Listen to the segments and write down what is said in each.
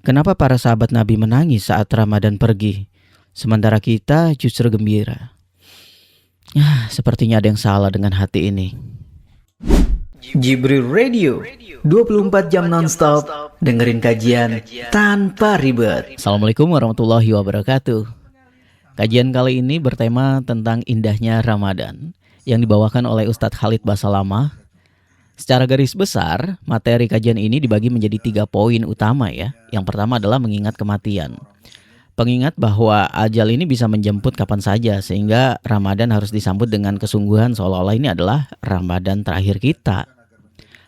Kenapa para sahabat Nabi menangis saat Ramadan pergi, sementara kita justru gembira? Sepertinya ada yang salah dengan hati ini. Jibril Radio, 24 jam nonstop, dengerin kajian tanpa ribet. Assalamualaikum warahmatullahi wabarakatuh. Kajian kali ini bertema tentang indahnya Ramadan yang dibawakan oleh Ustadz Khalid Basalamah. Secara garis besar, materi kajian ini dibagi menjadi 3 poin utama ya. Yang pertama adalah mengingat kematian. Pengingat bahwa ajal ini bisa menjemput kapan saja, sehingga Ramadan harus disambut dengan kesungguhan seolah-olah ini adalah Ramadan terakhir kita.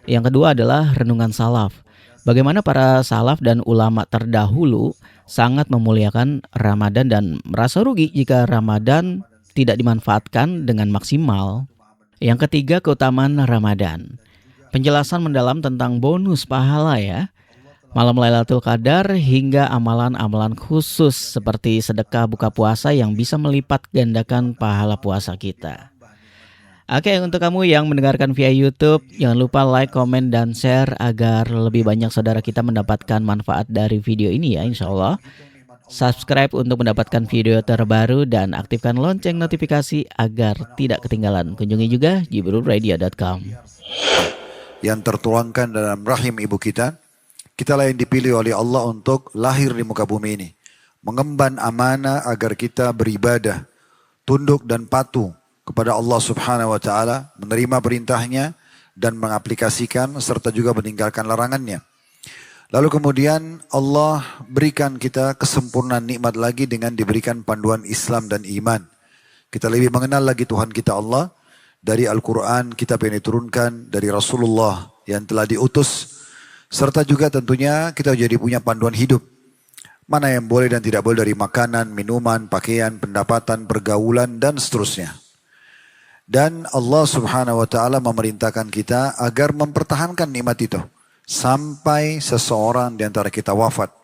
Yang kedua adalah renungan salaf. Bagaimana para salaf dan ulama terdahulu sangat memuliakan Ramadan dan merasa rugi jika Ramadan tidak dimanfaatkan dengan maksimal. Yang ketiga, keutamaan Ramadan. Penjelasan mendalam tentang bonus pahala ya. Malam Lailatul Qadar hingga amalan-amalan khusus seperti sedekah buka puasa yang bisa melipat gandakan pahala puasa kita. Oke, untuk kamu yang mendengarkan via YouTube, jangan lupa like, komen, dan share agar lebih banyak saudara kita mendapatkan manfaat dari video ini ya, insya Allah. Subscribe untuk mendapatkan video terbaru dan aktifkan lonceng notifikasi agar tidak ketinggalan. Kunjungi juga jibrilradio.com. Yang tertuangkan dalam rahim ibu kita, kitalah yang dipilih oleh Allah untuk lahir di muka bumi ini. Mengemban amanah agar kita beribadah, tunduk dan patuh kepada Allah Subhanahu wa Ta'ala, menerima perintahnya dan mengaplikasikan serta juga meninggalkan larangannya. Lalu kemudian Allah berikan kita kesempurnaan nikmat lagi dengan diberikan panduan Islam dan iman. Kita lebih mengenal lagi Tuhan kita Allah dari Al-Quran, kitab yang diturunkan dari Rasulullah yang telah diutus, serta juga tentunya kita jadi punya panduan hidup. Mana yang boleh dan tidak boleh dari makanan, minuman, pakaian, pendapatan, pergaulan, dan seterusnya. Dan Allah Subhanahu wa Ta'ala memerintahkan kita agar mempertahankan nikmat itu sampai seseorang di antara kita wafat.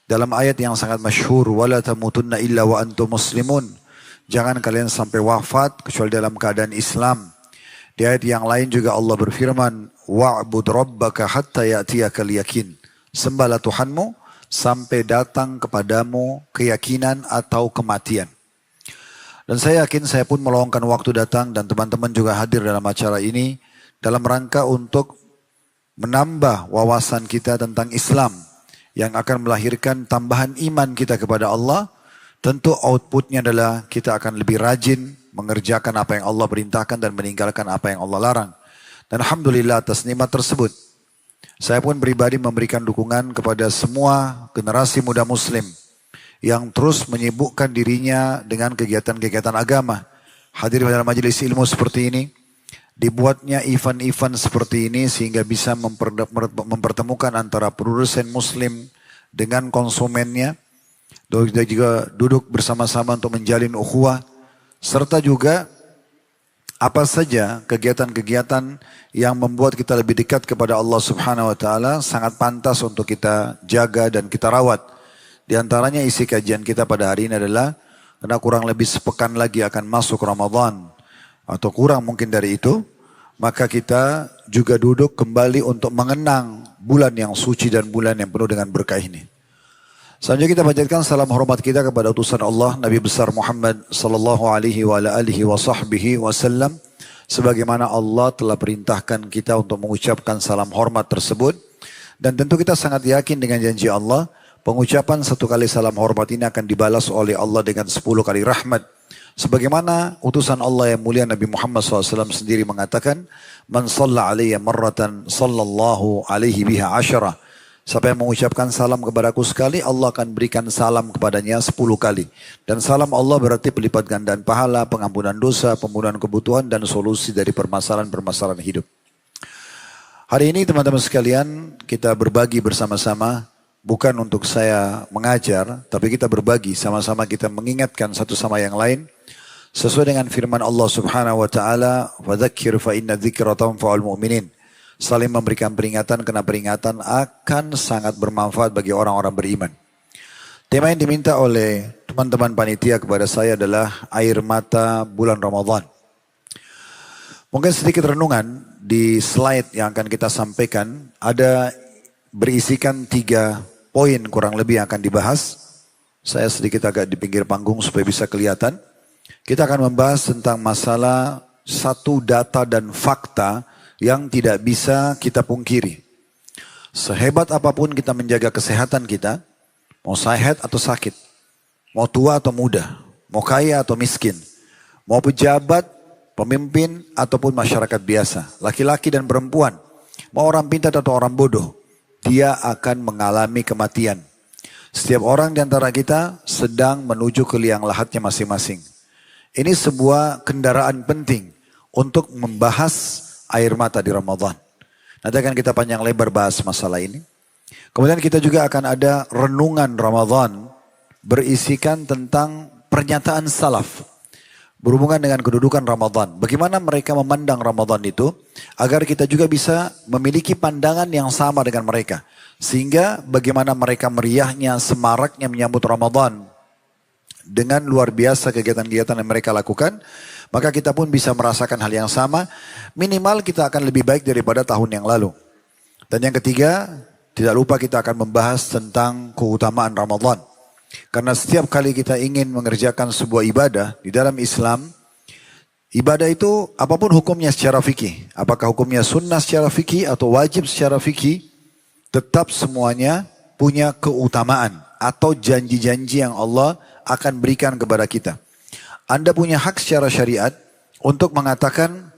Dalam ayat yang sangat masyhur, wala tamutunna illa wa antum muslimun. Jangan kalian sampai wafat kecuali dalam keadaan Islam. Di ayat yang lain juga Allah berfirman, wa'bud rabbaka hatta ya'tiyakal yakin. Sembahlah Tuhanmu sampai datang kepadamu keyakinan atau kematian. Dan saya yakin saya pun meluangkan waktu datang dan teman-teman juga hadir dalam acara ini dalam rangka untuk menambah wawasan kita tentang Islam yang akan melahirkan tambahan iman kita kepada Allah. Tentu outputnya adalah kita akan lebih rajin mengerjakan apa yang Allah perintahkan dan meninggalkan apa yang Allah larang. Dan Alhamdulillah atas nikmat tersebut, saya pun pribadi memberikan dukungan kepada semua generasi muda muslim yang terus menyibukkan dirinya dengan kegiatan-kegiatan agama. Hadir dalam majelis ilmu seperti ini, dibuatnya event-event seperti ini sehingga bisa mempertemukan antara produsen muslim dengan konsumennya. Kita juga duduk bersama-sama untuk menjalin ukhuwah, serta juga apa saja kegiatan-kegiatan yang membuat kita lebih dekat kepada Allah Subhanahu wa Ta'ala sangat pantas untuk kita jaga dan kita rawat. Di antaranya isi kajian kita pada hari ini adalah karena kurang lebih sepekan lagi akan masuk Ramadan atau kurang mungkin dari itu, maka kita juga duduk kembali untuk mengenang bulan yang suci dan bulan yang penuh dengan berkah ini. Selanjutnya kita panjatkan salam hormat kita kepada utusan Allah Nabi besar Muhammad sallallahu alaihi wa alihi wa sahbihi wasallam, sebagaimana Allah telah perintahkan kita untuk mengucapkan salam hormat tersebut. Dan tentu kita sangat yakin dengan janji Allah, pengucapan 1 kali salam hormat ini akan dibalas oleh Allah dengan 10 kali rahmat. Sebagaimana utusan Allah yang mulia Nabi Muhammad SAW sendiri mengatakan, man shalla alaiya marratan sallallahu alaihi biha asyarah. Siapa yang mengucapkan salam kepadaku sekali, Allah akan berikan salam kepadanya 10 kali. Dan salam Allah berarti pelipat gandaan pahala, pengampunan dosa, pemenuhan kebutuhan, dan solusi dari permasalahan-permasalahan hidup. Hari ini teman-teman sekalian, kita berbagi bersama-sama, bukan untuk saya mengajar, tapi kita berbagi, sama-sama kita mengingatkan satu sama yang lain, sesuai dengan firman Allah Subhanahu wa Ta'ala, "Fadzakir fa inna dzikra tanfa'ul mu'minin." Saling memberikan peringatan karena peringatan akan sangat bermanfaat bagi orang-orang beriman. Tema yang diminta oleh teman-teman panitia kepada saya adalah air mata bulan Ramadan. Mungkin sedikit renungan di slide yang akan kita sampaikan ada berisikan 3 poin kurang lebih yang akan dibahas. Saya sedikit agak di pinggir panggung supaya bisa kelihatan. Kita akan membahas tentang masalah satu data dan fakta yang tidak bisa kita pungkiri. Sehebat apapun kita menjaga kesehatan kita, mau sehat atau sakit, mau tua atau muda, mau kaya atau miskin, mau pejabat, pemimpin ataupun masyarakat biasa, laki-laki dan perempuan, mau orang pintar atau orang bodoh, dia akan mengalami kematian. Setiap orang di antara kita sedang menuju ke liang lahatnya masing-masing. Ini sebuah kendaraan penting untuk membahas air mata di Ramadan. Nanti akan kita panjang lebar bahas masalah ini. Kemudian kita juga akan ada renungan Ramadan berisikan tentang pernyataan salaf berhubungan dengan kedudukan Ramadan. Bagaimana mereka memandang Ramadan itu agar kita juga bisa memiliki pandangan yang sama dengan mereka. Sehingga bagaimana mereka meriahnya, semaraknya menyambut Ramadan dengan luar biasa kegiatan-kegiatan yang mereka lakukan. Maka kita pun bisa merasakan hal yang sama. Minimal kita akan lebih baik daripada tahun yang lalu. Dan yang ketiga, tidak lupa kita akan membahas tentang keutamaan Ramadan. Karena setiap kali kita ingin mengerjakan sebuah ibadah di dalam Islam, ibadah itu apapun hukumnya secara fikih. Apakah hukumnya sunnah secara fikih atau wajib secara fikih, tetap semuanya punya keutamaan atau janji-janji yang Allah akan berikan kepada kita. Anda punya hak secara syariat untuk mengatakan,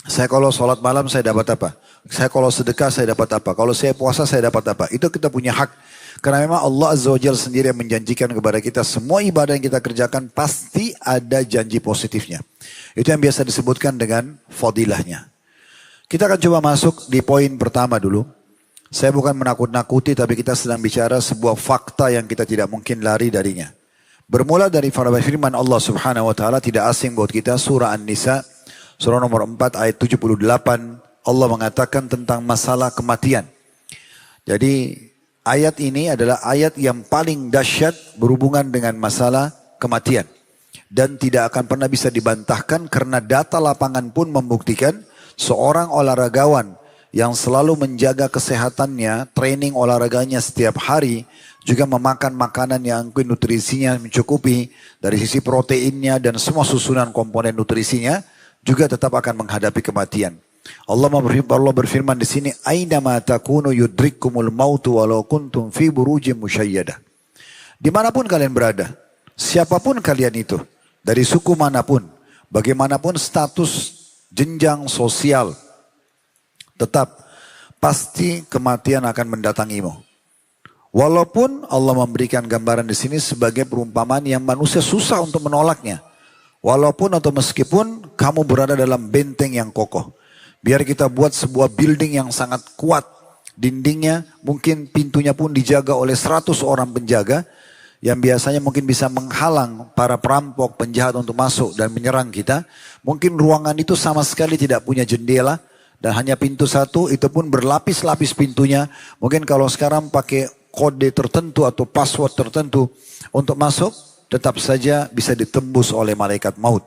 saya kalau sholat malam saya dapat apa? Saya kalau sedekah saya dapat apa? Kalau saya puasa saya dapat apa? Itu kita punya hak. Karena memang Allah Azza wa Jalla sendiri yang menjanjikan kepada kita semua ibadah yang kita kerjakan pasti ada janji positifnya. Itu yang biasa disebutkan dengan fadilahnya. Kita akan coba masuk di poin pertama dulu. Saya bukan menakut-nakuti tapi kita sedang bicara sebuah fakta yang kita tidak mungkin lari darinya. Bermula dari firman Allah Subhanahu wa taala tidak asing buat kita, surah An-Nisa surah nomor 4 ayat 78. Allah mengatakan tentang masalah kematian. Jadi ayat ini adalah ayat yang paling dahsyat berhubungan dengan masalah kematian. Dan tidak akan pernah bisa dibantahkan karena data lapangan pun membuktikan seorang olahragawan yang selalu menjaga kesehatannya, training olahraganya setiap hari, juga memakan makanan yang nutrisinya mencukupi dari sisi proteinnya dan semua susunan komponen nutrisinya, juga tetap akan menghadapi kematian. Allah berfirman di sini, "Aina ma takunu yudrikkumul mautu walau kuntum fi burujin musyayyadah." Dimanapun kalian berada, siapapun kalian itu, dari suku manapun, bagaimanapun status jenjang sosial, tetap pasti kematian akan mendatangimu. Walaupun Allah memberikan gambaran di sini sebagai perumpamaan yang manusia susah untuk menolaknya. Walaupun atau meskipun kamu berada dalam benteng yang kokoh. Biar kita buat sebuah building yang sangat kuat. Dindingnya mungkin pintunya pun dijaga oleh 100 orang penjaga. Yang biasanya mungkin bisa menghalang para perampok, penjahat untuk masuk dan menyerang kita. Mungkin ruangan itu sama sekali tidak punya jendela. Dan hanya pintu satu, itu pun berlapis-lapis pintunya. Mungkin kalau sekarang pakai kode tertentu atau password tertentu untuk masuk, tetap saja bisa ditembus oleh malaikat maut.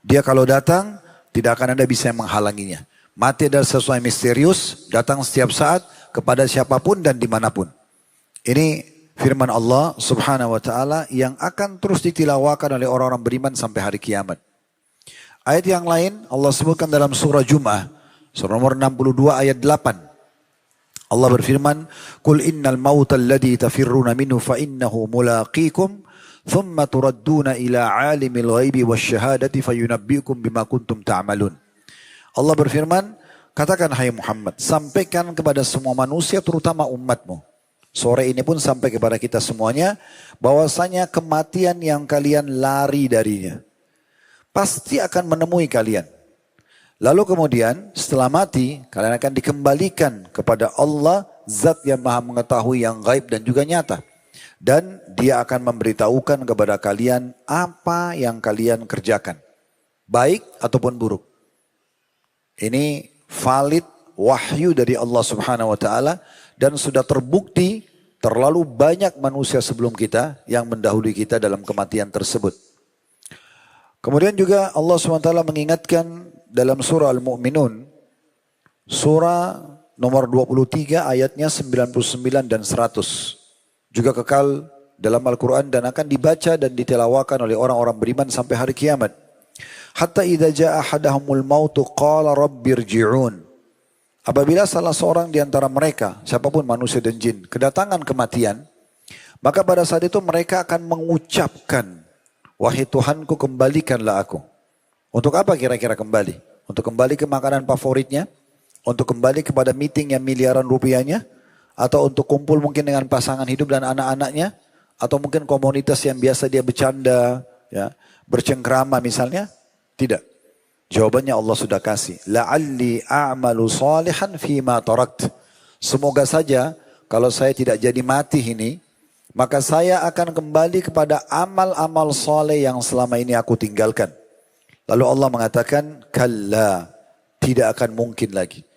Dia kalau datang, tidak akan ada bisa yang menghalanginya. Mati adalah sesuatu yang misterius, datang setiap saat kepada siapapun dan dimanapun. Ini firman Allah Subhanahu wa taala yang akan terus ditilawakan oleh orang-orang beriman sampai hari kiamat. Ayat yang lain Allah sebutkan dalam surah Jum'ah, surah nomor 62 ayat 8. Allah berfirman, "Qul innal mauta alladhi tafirruna minhu fa innahu mulaqikum, thumma turadduna ila 'alimil ghaibi wasyahadati fayunabbiukum bima kuntum ta'malun." Allah berfirman, katakan hai Muhammad, sampaikan kepada semua manusia terutama umatmu. Sore ini pun sampai kepada kita semuanya bahwasanya kematian yang kalian lari darinya pasti akan menemui kalian. Lalu kemudian setelah mati kalian akan dikembalikan kepada Allah, zat yang maha mengetahui yang gaib dan juga nyata. Dan dia akan memberitahukan kepada kalian apa yang kalian kerjakan. Baik ataupun buruk. Ini valid wahyu dari Allah Subhanahu wa taala dan sudah terbukti terlalu banyak manusia sebelum kita yang mendahului kita dalam kematian tersebut. Kemudian juga Allah SWT mengingatkan dalam surah Al-Mu'minun, surah nomor 23 ayatnya 99 dan 100. juga kekal dalam Al-Quran dan akan dibaca dan ditelawakan oleh orang-orang beriman sampai hari kiamat. Hatta idza jaa ahadahumul mautu qala rabbirji'un. Apabila salah seorang di antara mereka, siapapun manusia dan jin, kedatangan kematian, maka pada saat itu mereka akan mengucapkan, wahai Tuhanku kembalikanlah aku. Untuk apa kira-kira kembali? Untuk kembali ke makanan favoritnya? Untuk kembali kepada meeting yang miliaran rupiahnya? Atau untuk kumpul mungkin dengan pasangan hidup dan anak-anaknya? Atau mungkin komunitas yang biasa dia bercanda, ya, bercengkrama misalnya? Tidak. Jawabannya Allah sudah kasih. La'alli a'malu salihan fima tarakt. Semoga saja kalau saya tidak jadi mati ini, maka saya akan kembali kepada amal-amal saleh yang selama ini aku tinggalkan. Lalu Allah mengatakan, kalla, tidak akan mungkin lagi.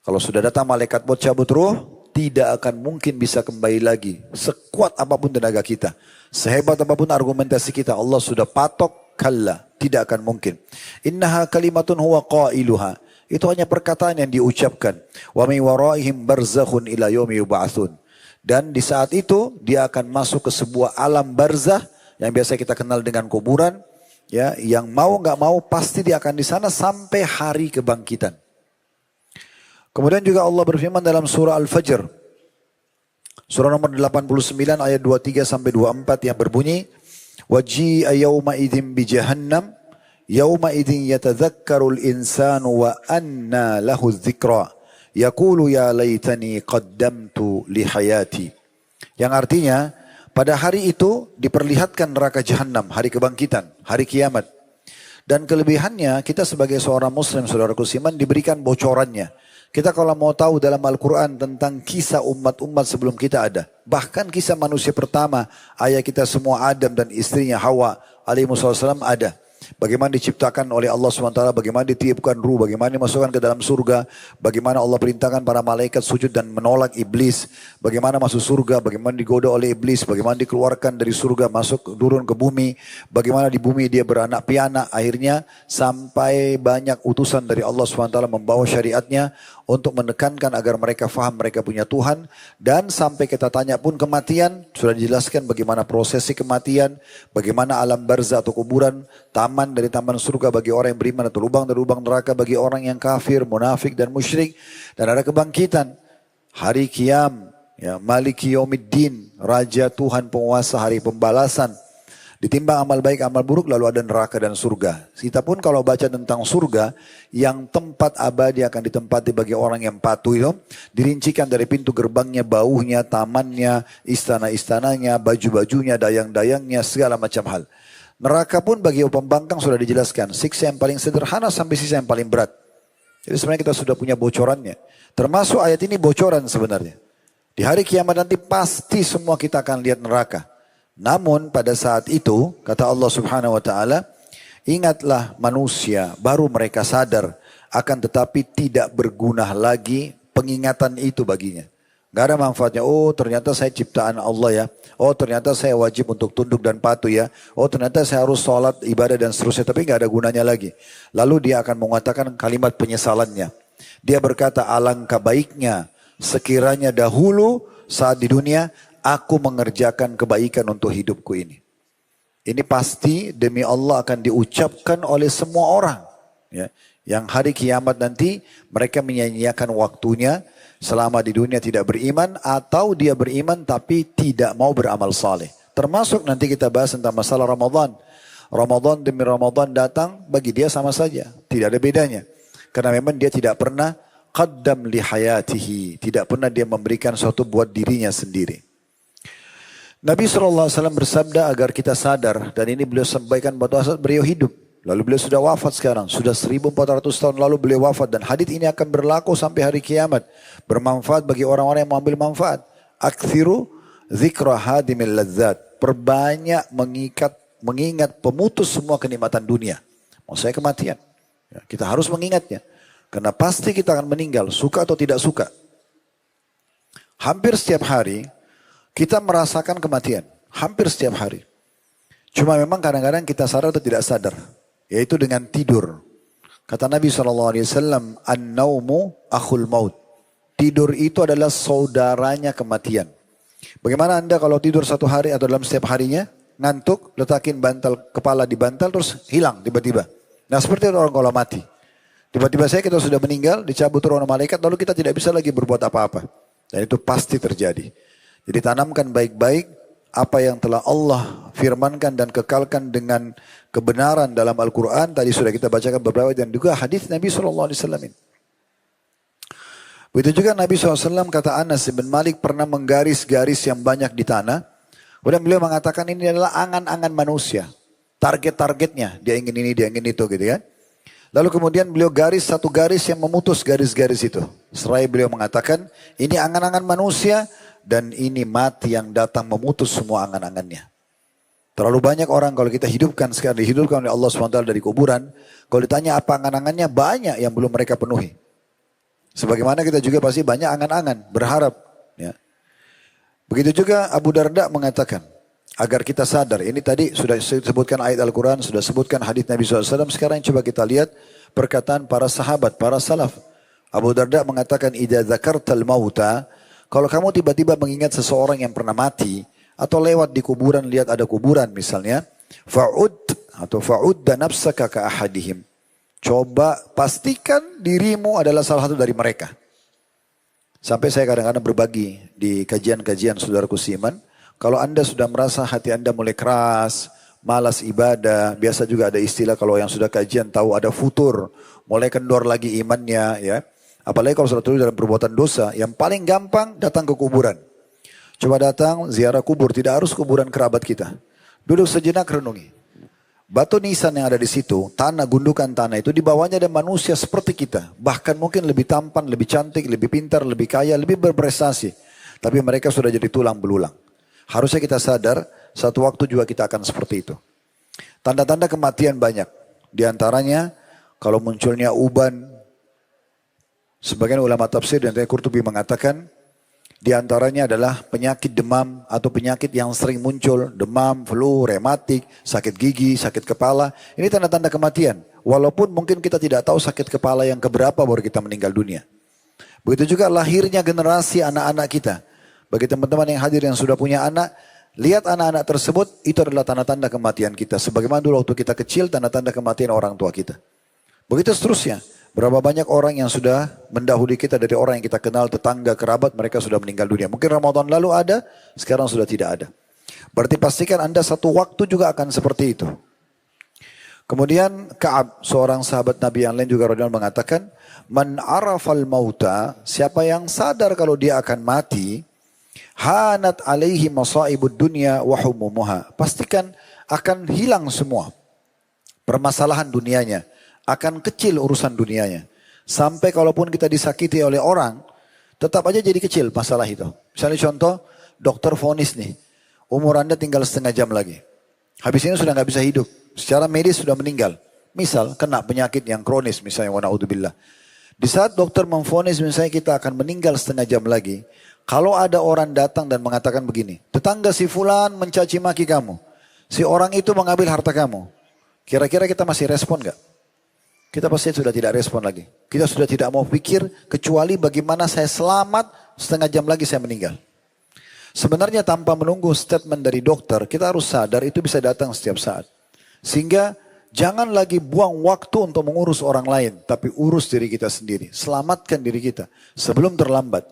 Kalau sudah datang malaikat maut cabut ruh, tidak akan mungkin bisa kembali lagi. Sekuat apapun tenaga kita, sehebat apapun argumentasi kita, Allah sudah patok, kalla, tidak akan mungkin. Innaha kalimatun huwa qailuha. Itu hanya perkataan yang diucapkan. Wa min waraihim barzakhun ila yaumi yub'atsun. Dan di saat itu dia akan masuk ke sebuah alam barzah yang biasa kita kenal dengan kuburan, ya, yang mau nggak mau pasti dia akan di sana sampai hari kebangkitan. Kemudian juga Allah berfirman dalam surah Al-Fajr, surah nomor 89 ayat 23 sampai 24 yang berbunyi, waji'a yawma idzin bi jahannam yawma idzin yatadzakkarul insanu wa anna lahu dzikra. Yaqulu ya laitani qaddamtu li hayati. Yang artinya pada hari itu diperlihatkan neraka jahanam, hari kebangkitan, hari kiamat. Dan kelebihannya kita sebagai seorang muslim, saudaraku seiman, diberikan bocorannya. Kita kalau mau tahu dalam Al-Quran tentang kisah umat-umat sebelum kita ada. Bahkan kisah manusia pertama, ayah kita semua Adam dan istrinya Hawa alaihissalam ada. Bagaimana diciptakan oleh Allah SWT, bagaimana ditiupkan ruh, bagaimana dimasukkan ke dalam surga, bagaimana Allah perintahkan para malaikat sujud dan menolak iblis, bagaimana masuk surga, bagaimana digoda oleh iblis, bagaimana dikeluarkan dari surga, masuk turun ke bumi, bagaimana di bumi dia beranak pianak, akhirnya sampai banyak utusan dari Allah SWT membawa syariatnya untuk menekankan agar mereka faham mereka punya Tuhan. Dan sampai kita tanya pun kematian, sudah dijelaskan bagaimana prosesi kematian, bagaimana alam barzah atau kuburan, taman dari taman surga bagi orang yang beriman atau lubang dari lubang neraka bagi orang yang kafir, munafik dan musyrik. Dan ada kebangkitan, hari kiam, ya, maliki yaumiddin, raja Tuhan penguasa hari pembalasan. Ditimbang amal baik, amal buruk, lalu ada neraka dan surga. Kita pun kalau baca tentang surga, yang tempat abadi akan ditempati bagi orang yang patuh itu, dirincikan dari pintu gerbangnya, baunya, tamannya, istana-istananya, baju-bajunya, dayang-dayangnya, segala macam hal. Neraka pun bagi pembangkang sudah dijelaskan. Siksa yang paling sederhana sampai siksa yang paling berat. Jadi sebenarnya kita sudah punya bocorannya. Termasuk ayat ini bocoran sebenarnya. Di hari kiamat nanti pasti semua kita akan lihat neraka. Namun pada saat itu, kata Allah Subhanahu wa Ta'ala, ingatlah manusia, baru mereka sadar, akan tetapi tidak berguna lagi pengingatan itu baginya. Gak ada manfaatnya. Oh ternyata saya ciptaan Allah ya. Oh ternyata saya wajib untuk tunduk dan patuh ya. Oh ternyata saya harus sholat, ibadah dan seterusnya. Tapi gak ada gunanya lagi. Lalu dia akan mengatakan kalimat penyesalannya. Dia berkata, alangkah baiknya sekiranya dahulu saat di dunia aku mengerjakan kebaikan untuk hidupku ini. Ini pasti demi Allah akan diucapkan oleh semua orang. Ya. Yang hari kiamat nanti mereka menyanyiakan waktunya selama di dunia tidak beriman, atau dia beriman tapi tidak mau beramal saleh. Termasuk nanti kita bahas tentang masalah Ramadan. Ramadan demi Ramadan datang, bagi dia sama saja. Tidak ada bedanya. Karena memang dia tidak pernah qaddam li hayatihi. Tidak pernah dia memberikan sesuatu buat dirinya sendiri. Nabi SAW bersabda agar kita sadar, dan ini beliau sampaikan pada saat beliau hidup. Lalu beliau sudah wafat sekarang, sudah 1400 tahun lalu beliau wafat, dan hadits ini akan berlaku sampai hari kiamat. Bermanfaat bagi orang-orang yang mengambil manfaat. Aktsiru dzikra hadimil ladzat. Perbanyak mengingat pemutus semua kenikmatan dunia. Maksudnya kematian. Ya, kita harus mengingatnya. Karena pasti kita akan meninggal, suka atau tidak suka. Hampir setiap hari kita merasakan kematian, hampir setiap hari. Cuma memang kadang-kadang kita sadar atau tidak sadar, yaitu dengan tidur. Kata Nabi SAW, an-naumu akhul maut. Tidur itu adalah saudaranya kematian. Bagaimana Anda kalau tidur satu hari atau dalam setiap harinya, ngantuk, letakin bantal, kepala di bantal, terus hilang tiba-tiba. Nah seperti itu orang kalau mati. Tiba-tiba saya kita sudah meninggal, dicabut roh malaikat, lalu kita tidak bisa lagi berbuat apa-apa. Dan itu pasti terjadi. Jadi tanamkan baik-baik apa yang telah Allah firmankan dan kekalkan dengan kebenaran dalam Al-Quran. Tadi sudah kita bacakan beberapa dan juga hadis Nabi SAW. Begitu juga Nabi SAW kata Anas bin Malik pernah menggaris-garis yang banyak di tanah. Kemudian beliau mengatakan ini adalah angan-angan manusia. Target-targetnya, dia ingin ini, dia ingin itu gitu kan. Lalu kemudian beliau garis satu garis yang memutus garis-garis itu. Seraya beliau mengatakan ini angan-angan manusia dan ini mati yang datang memutus semua angan-angannya. Terlalu banyak orang kalau kita hidupkan sekarang, dihidupkan oleh Allah SWT dari kuburan. Kalau ditanya apa angan-angannya, banyak yang belum mereka penuhi. Sebagaimana kita juga pasti banyak angan-angan, berharap. Ya. Begitu juga Abu Darda mengatakan, agar kita sadar, ini tadi sudah disebutkan ayat Al-Quran, sudah sebutkan hadis Nabi SAW, sekarang coba kita lihat perkataan para sahabat, para salaf. Abu Darda mengatakan, idza dzakartal mauta, kalau kamu tiba-tiba mengingat seseorang yang pernah mati, atau lewat di kuburan, lihat ada kuburan misalnya, fa'udda nafsaka ka ahadihim. Coba pastikan dirimu adalah salah satu dari mereka. Sampai saya kadang-kadang berbagi di kajian-kajian saudaraku seiman. Kalau Anda sudah merasa hati Anda mulai keras, malas ibadah. Biasa juga ada istilah kalau yang sudah kajian tahu ada futur. Mulai kendor lagi imannya ya. Apalagi kalau sudah terus dalam perbuatan dosa. Yang paling gampang datang ke kuburan. Coba datang ziarah kubur. Tidak harus kuburan kerabat kita. Duduk sejenak renungi. Batu nisan yang ada di situ, tanah, gundukan tanah itu di bawahnya ada manusia seperti kita. Bahkan mungkin lebih tampan, lebih cantik, lebih pintar, lebih kaya, lebih berprestasi. Tapi mereka sudah jadi tulang belulang. Harusnya kita sadar, satu waktu juga kita akan seperti itu. Tanda-tanda kematian banyak. Di antaranya, kalau munculnya uban, sebagian ulama tafsir dan Qurtubi mengatakan, di antaranya adalah penyakit demam atau penyakit yang sering muncul. Demam, flu, rematik, sakit gigi, sakit kepala. Ini tanda-tanda kematian. Walaupun mungkin kita tidak tahu sakit kepala yang keberapa baru kita meninggal dunia. Begitu juga lahirnya generasi anak-anak kita. Bagi teman-teman yang hadir yang sudah punya anak, lihat anak-anak tersebut, itu adalah tanda-tanda kematian kita. Sebagaimana dulu waktu kita kecil, tanda-tanda kematian orang tua kita. Begitu seterusnya. Berapa banyak orang yang sudah mendahului kita dari orang yang kita kenal, tetangga, kerabat, mereka sudah meninggal dunia. Mungkin Ramadan lalu ada, sekarang sudah tidak ada. Berarti pastikan Anda satu waktu juga akan seperti itu. Kemudian Ka'ab, seorang sahabat Nabi yang lain juga radhiyallahu mengatakan, man arafal mauta, siapa yang sadar kalau dia akan mati, hanat alaihi masaibud dunya wa humumuha. Pastikan akan hilang semua permasalahan dunianya. Akan kecil urusan dunianya. Sampai kalaupun kita disakiti oleh orang, tetap aja jadi kecil masalah itu. Misalnya contoh, dokter vonis nih, umur Anda tinggal setengah jam lagi. Habis ini sudah nggak bisa hidup. Secara medis sudah meninggal. Misal kena penyakit yang kronis misalnya, wa na'udzubillah. Di saat dokter memvonis misalnya kita akan meninggal setengah jam lagi. Kalau ada orang datang dan mengatakan begini, tetangga si fulan mencaci maki kamu. Si orang itu mengambil harta kamu. Kira-kira kita masih respon nggak? Kita pasti sudah tidak respon lagi. Kita sudah tidak mau pikir kecuali bagaimana saya selamat setengah jam lagi saya meninggal. Sebenarnya tanpa menunggu statement dari dokter, kita harus sadar itu bisa datang setiap saat. Sehingga jangan lagi buang waktu untuk mengurus orang lain, tapi urus diri kita sendiri. Selamatkan diri kita sebelum terlambat.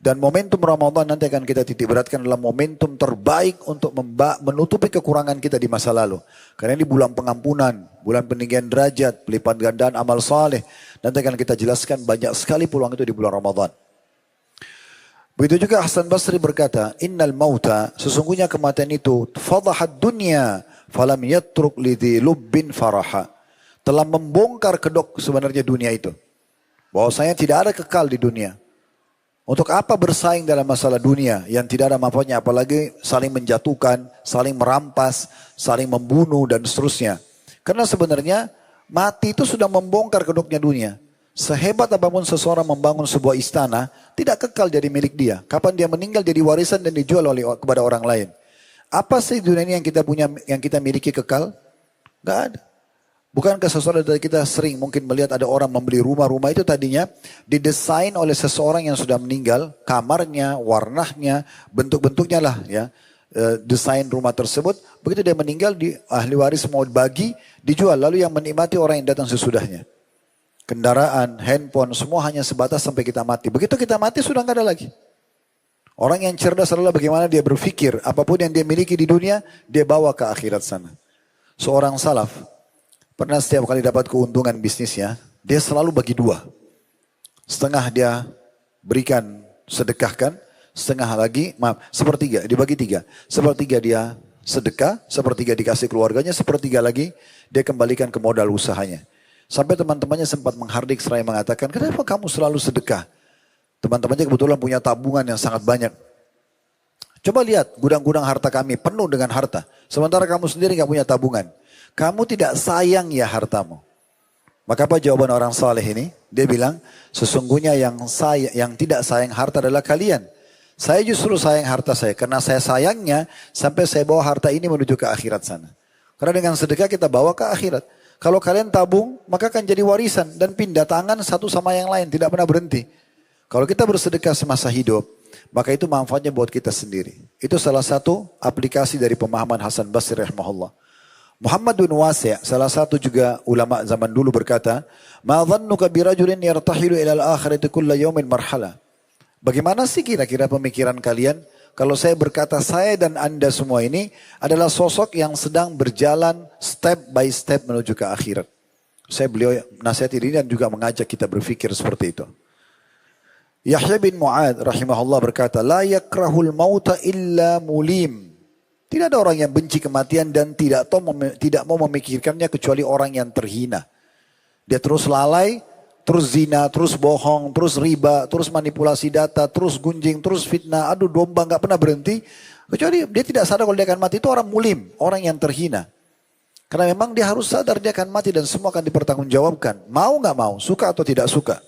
Dan momentum Ramadan nanti akan kita titik beratkan adalah momentum terbaik untuk menutupi kekurangan kita di masa lalu. Karena ini bulan pengampunan, bulan peninggian derajat, pelipat gandaan amal saleh. Nanti akan kita jelaskan banyak sekali peluang itu di bulan Ramadan. Begitu juga Hasan Basri berkata, innal mauta, sesungguhnya kematian itu, fadahat dunya, falam yatruk lidhi lubbin faraha. Telah membongkar kedok sebenarnya dunia itu. Bahwasanya tidak ada kekal di dunia. Untuk apa bersaing dalam masalah dunia yang tidak ada manfaatnya, apalagi saling menjatuhkan, saling merampas, saling membunuh dan seterusnya. Karena sebenarnya mati itu sudah membongkar kedoknya dunia. Sehebat apapun seseorang membangun sebuah istana, tidak kekal jadi milik dia. Kapan dia meninggal jadi warisan dan dijual kepada orang lain. Apa sih dunia ini yang kita punya, yang kita miliki kekal? Gak ada. Bukankah seseorang dari kita sering mungkin melihat ada orang membeli rumah-rumah itu tadinya didesain oleh seseorang yang sudah meninggal, kamarnya, warnanya, bentuk-bentuknya lah ya, desain rumah tersebut. Begitu dia meninggal, di ahli waris mau bagi, dijual, lalu yang menikmati orang yang datang sesudahnya. Kendaraan, handphone, semua hanya sebatas sampai kita mati. Begitu kita mati sudah nggak ada lagi. Orang yang cerdas adalah bagaimana dia berpikir, apapun yang dia miliki di dunia, dia bawa ke akhirat sana. Seorang salaf, pernah setiap kali dapat keuntungan bisnisnya, dia selalu bagi dua. Setengah dia berikan, sedekahkan, setengah lagi, sepertiga, dibagi tiga. Sepertiga dia sedekah, sepertiga dikasih keluarganya, sepertiga lagi dia kembalikan ke modal usahanya. Sampai teman-temannya sempat menghardik seraya mengatakan, kenapa kamu selalu sedekah? Teman-temannya kebetulan punya tabungan yang sangat banyak. Coba lihat gudang-gudang harta kami penuh dengan harta. Sementara kamu sendiri gak punya tabungan. Kamu tidak sayang ya hartamu. Maka apa jawaban orang saleh ini? Dia bilang, sesungguhnya yang tidak sayang harta adalah kalian. Saya justru sayang harta saya. Karena saya sayangnya sampai saya bawa harta ini menuju ke akhirat sana. Karena dengan sedekah kita bawa ke akhirat. Kalau kalian tabung, maka akan jadi warisan. Dan pindah tangan satu sama yang lain. Tidak pernah berhenti. Kalau kita bersedekah semasa hidup, maka itu manfaatnya buat kita sendiri. Itu salah satu aplikasi dari pemahaman Hasan Basri rahimahullah. Muhammad bin Wasi', salah satu juga ulama zaman dulu berkata, "Ma dhannuka birajulin yartahilu ila al-akhirati kulla yawmin marhala." Bagaimana sih kira-kira pemikiran kalian kalau saya berkata saya dan Anda semua ini adalah sosok yang sedang berjalan step by step menuju ke akhirat. Beliau nasihat ini dan juga mengajak kita berpikir seperti itu. Yahya bin Mu'ad rahimahullah berkata, "La yakrahul mauta illa mulim." Tidak ada orang yang benci kematian dan tidak mau memikirkannya kecuali orang yang terhina. Dia terus lalai, terus zina, terus bohong, terus riba, terus manipulasi data, terus gunjing, terus fitnah, adu domba, nggak pernah berhenti. Kecuali dia tidak sadar kalau dia akan mati, itu orang mulim, orang yang terhina. Karena memang dia harus sadar dia akan mati dan semua akan dipertanggungjawabkan. Mau nggak mau, suka atau tidak suka.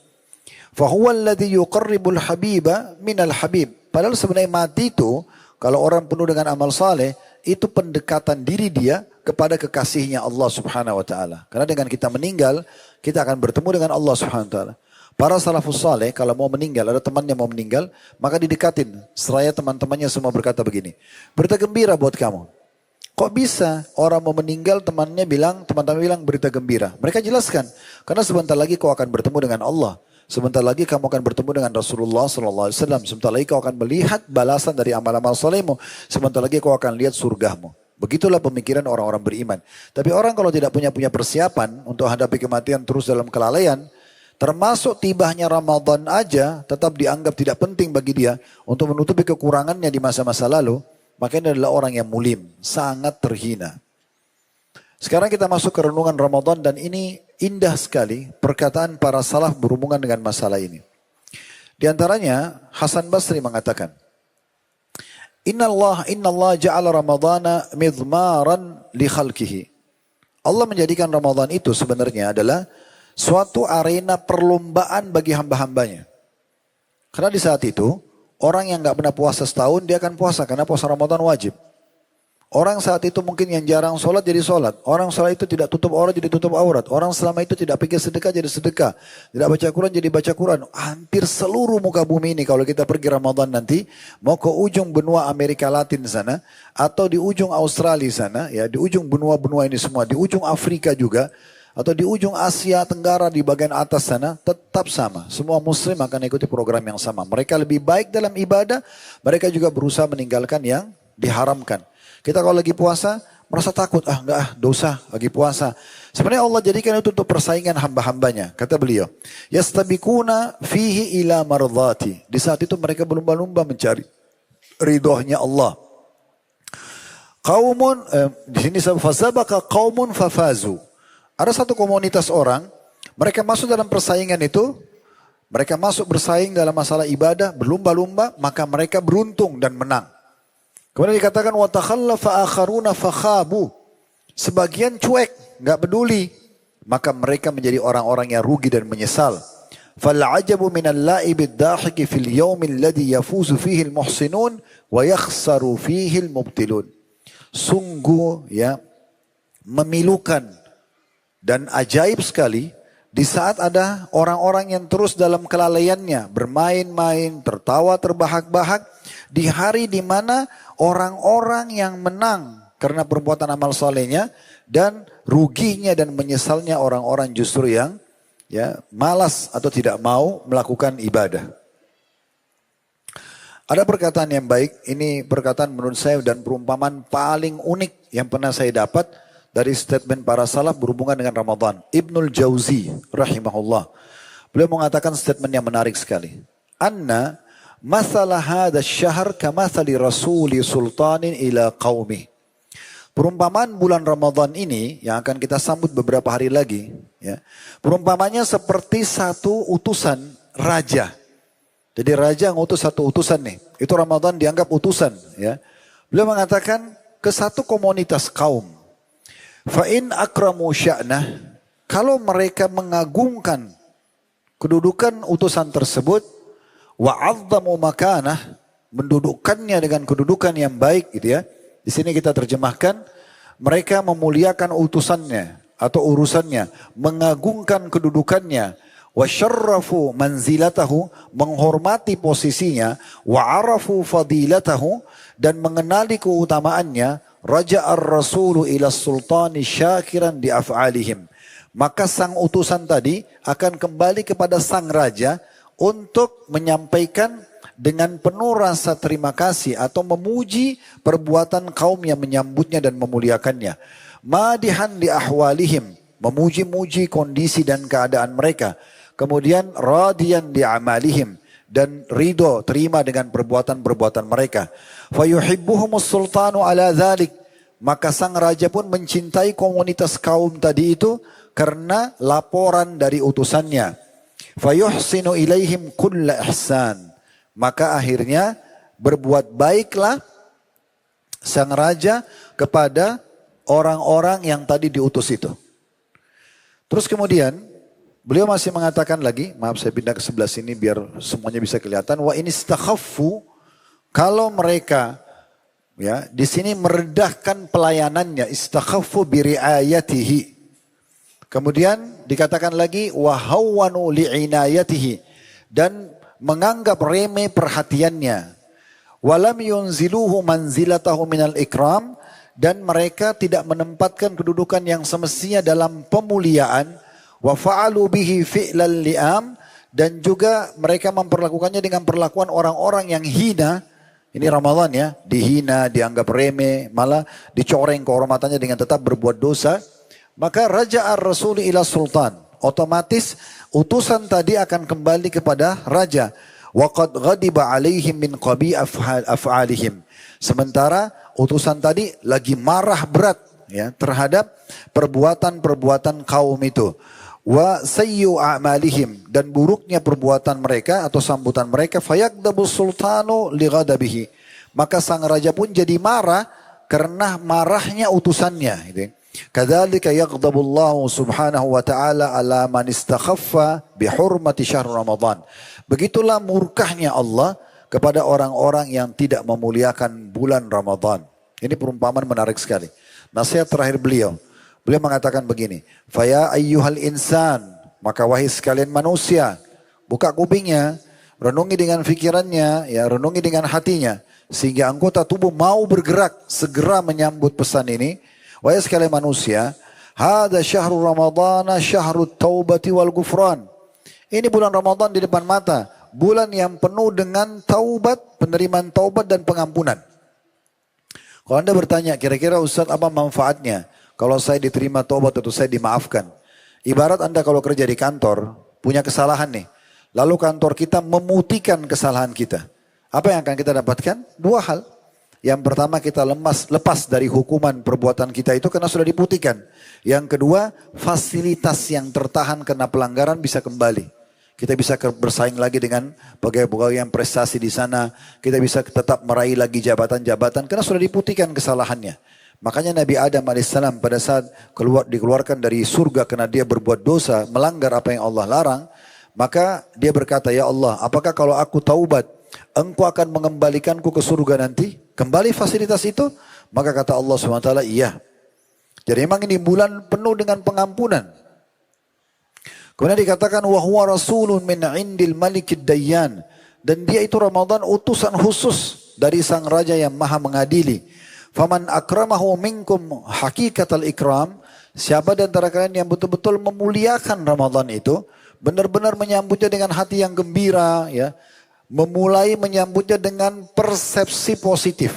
Fahuwa alladhi yuqarribul habiba minal habib. Padahal sebenarnya mati itu, kalau orang penuh dengan amal saleh, itu pendekatan diri dia kepada kekasihnya Allah subhanahu wa ta'ala. Karena dengan kita meninggal, kita akan bertemu dengan Allah subhanahu wa ta'ala. Para salafus saleh, kalau mau meninggal, ada temannya mau meninggal, maka didekatin. Seraya teman-temannya semua berkata begini, berita gembira buat kamu. Kok bisa orang mau meninggal teman-teman bilang berita gembira. Mereka jelaskan, karena sebentar lagi kau akan bertemu dengan Allah. Sebentar lagi kamu akan bertemu dengan Rasulullah SAW. Sebentar lagi kau akan melihat balasan dari amal-amal solehmu. Sebentar lagi kau akan lihat surgamu. Begitulah pemikiran orang-orang beriman. Tapi orang kalau tidak punya persiapan untuk hadapi kematian terus dalam kelalaian, termasuk tibanya Ramadan aja tetap dianggap tidak penting bagi dia untuk menutupi kekurangannya di masa-masa lalu, maka ini adalah orang yang mulim, sangat terhina. Sekarang kita masuk ke renungan Ramadan dan ini indah sekali perkataan para salaf berhubungan dengan masalah ini. Di antaranya Hasan Basri mengatakan, Inna Allah ja'ala Ramadana midmaran li khalqihi. Allah menjadikan Ramadan itu sebenarnya adalah suatu arena perlombaan bagi hamba-hambanya. Karena di saat itu, orang yang gak pernah puasa setahun, dia akan puasa karena puasa Ramadan wajib. Orang saat itu mungkin yang jarang sholat jadi sholat. Orang saat itu tidak tutup aurat jadi tutup aurat. Orang selama itu tidak pikir sedekah jadi sedekah. Tidak baca Quran jadi baca Quran. Hampir seluruh muka bumi ini kalau kita pergi Ramadan nanti. Mau ke ujung benua Amerika Latin sana. Atau di ujung Australia sana. Ya, di ujung benua-benua ini semua. Di ujung Afrika juga. Atau di ujung Asia Tenggara di bagian atas sana. Tetap sama. Semua muslim akan ikuti program yang sama. Mereka lebih baik dalam ibadah. Mereka juga berusaha meninggalkan yang diharamkan. Kita kalau lagi puasa, merasa takut. Dosa, lagi puasa. Sebenarnya Allah jadikan itu untuk persaingan hamba-hambanya. Kata beliau, Yastabikuna fihi ila mardhati. Di saat itu mereka berlomba-lomba mencari ridhonya Allah. Di sini, fasabaka qaumun fafazu. Ada satu komunitas orang, mereka masuk dalam persaingan itu, mereka masuk bersaing dalam masalah ibadah, berlomba-lomba, maka mereka beruntung dan menang. Kemudian dikatakan wa takhallafa akharuna fakhabu. Sebagian cuek, enggak peduli, maka mereka menjadi orang-orang yang rugi dan menyesal. Fal ajabu minal la'ibid dahiki fil yaumil ladzi yafuzu fihi al muhsinun wa yakhsaru fihi al mubtilun. Sungguh ya memilukan Dan ajaib sekali, di saat ada orang-orang yang terus dalam kelalaiannya, bermain-main, tertawa terbahak-bahak, di hari di mana orang-orang yang menang karena perbuatan amal solehnya, dan ruginya dan menyesalnya orang-orang justru yang malas atau tidak mau melakukan ibadah. Ada perkataan yang baik, ini perkataan menurut saya dan perumpamaan paling unik yang pernah saya dapat dari statement para salaf berhubungan dengan Ramadan. Ibnul Jauzi rahimahullah. Beliau mengatakan statement yang menarik sekali. Anna masalah hadha syahr kamathali rasuli sultanin ila qaumi. Perumpamaan bulan Ramadan ini yang akan kita sambut beberapa hari lagi, ya. Perumpamannya seperti satu utusan raja. Jadi raja ngutus satu utusan nih. Itu Ramadan dianggap utusan, ya. Beliau mengatakan ke satu komunitas kaum. Fa in akramu sya'nah, kalau mereka mengagungkan kedudukan utusan tersebut, wa 'azzamu makanah, mendudukkannya dengan kedudukan yang baik gitu ya. Di sini kita terjemahkan, mereka memuliakan utusannya atau urusannya, mengagungkan kedudukannya, wa syarrafu manzilatahu, menghormati posisinya, wa arafu fadilatahu, dan mengenali keutamaannya, raja'ar rasulu ila sultani syakiran di af'alihim. Maka sang utusan tadi akan kembali kepada sang raja untuk menyampaikan dengan penuh rasa terima kasih atau memuji perbuatan kaum yang menyambutnya dan memuliakannya. Madihan di ahwalihim, memuji-muji kondisi dan keadaan mereka. Kemudian radiyan di amalihim, dan ridho, terima dengan perbuatan-perbuatan mereka. Fayuhibbuhumus sultanu ala dhalik, maka sang raja pun mencintai komunitas kaum tadi itu karena laporan dari utusannya. Fayuhsinu ilaihim kulla ihsan, maka akhirnya berbuat baiklah sang raja kepada orang-orang yang tadi diutus itu. Terus kemudian beliau masih mengatakan lagi, maaf saya pindah ke sebelah sini biar semuanya bisa kelihatan. Wa in istakhaffu, kalau mereka ya di sini merendahkan pelayanannya, istakhaffu bi riayatihi. Kemudian dikatakan lagi wa hawwanu li'inayatihi, dan menganggap remeh perhatiannya. Walam yunziluhu manzilatahu minal ikram, dan mereka tidak menempatkan kedudukan yang semestinya dalam pemuliaan. Wa fa'alu bihi fi'lal li'am, dan juga mereka memperlakukannya dengan perlakuan orang-orang yang hina. Ini Ramadan ya, dihina, dianggap remeh, malah dicoreng kehormatannya dengan tetap berbuat dosa. Maka raja ar-rasul ila sultan, otomatis utusan tadi akan kembali kepada raja. Wa qad ghadiba alaihim min qabi af'alihim. Sementara utusan tadi lagi marah berat ya terhadap perbuatan-perbuatan kaum itu. Wa sayyu a'malihim, dan buruknya perbuatan mereka atau sambutan mereka. Fayaqdabu sultanu li ghadabihi, maka sang raja pun jadi marah karena marahnya utusannya gitu. Kadzalika yaghdabullahu subhanahu wa ta'ala ala man istakhaffa bi hurmati syahr Ramadan. Begitulah murkahnya Allah kepada orang-orang yang tidak memuliakan bulan Ramadan. Ini perumpamaan menarik sekali. Nasihat terakhir beliau. Beliau mengatakan begini, Faya ayyuhal insan, maka wahai sekalian manusia, buka kupingnya, renungi dengan fikirannya, ya renungi dengan hatinya, sehingga anggota tubuh mau bergerak, segera menyambut pesan ini. Wahai sekalian manusia, hada syahrul ramadana syahrut taubati wal gufran. Ini bulan Ramadan di depan mata, bulan yang penuh dengan taubat, penerimaan taubat dan pengampunan. Kalau Anda bertanya, kira-kira Ustaz apa manfaatnya? Kalau saya diterima taubat atau saya dimaafkan. Ibarat Anda kalau kerja di kantor, punya kesalahan nih. Lalu kantor kita memutihkan kesalahan kita. Apa yang akan kita dapatkan? Dua hal. Yang pertama, kita lepas dari hukuman perbuatan kita itu karena sudah diputihkan. Yang kedua, fasilitas yang tertahan karena pelanggaran bisa kembali. Kita bisa bersaing lagi dengan pegawai-pegawai yang prestasi di sana. Kita bisa tetap meraih lagi jabatan-jabatan karena sudah diputihkan kesalahannya. Makanya Nabi Adam AS pada saat dikeluarkan dari surga karena dia berbuat dosa, melanggar apa yang Allah larang, maka dia berkata, ya Allah, apakah kalau aku taubat, engkau akan mengembalikanku ke surga nanti? Kembali fasilitas itu? Maka kata Allah SWT, iya. Jadi memang ini bulan penuh dengan pengampunan. Kemudian dikatakan wahwa rasulun min indil malikid dayyan, dan dia itu Ramadan utusan khusus dari sang raja yang maha mengadili. Faman akramahu minkum hakikatal ikram, siapa di antara kalian yang betul-betul memuliakan Ramadan itu, benar-benar menyambutnya dengan hati yang gembira, ya, memulai menyambutnya dengan persepsi positif.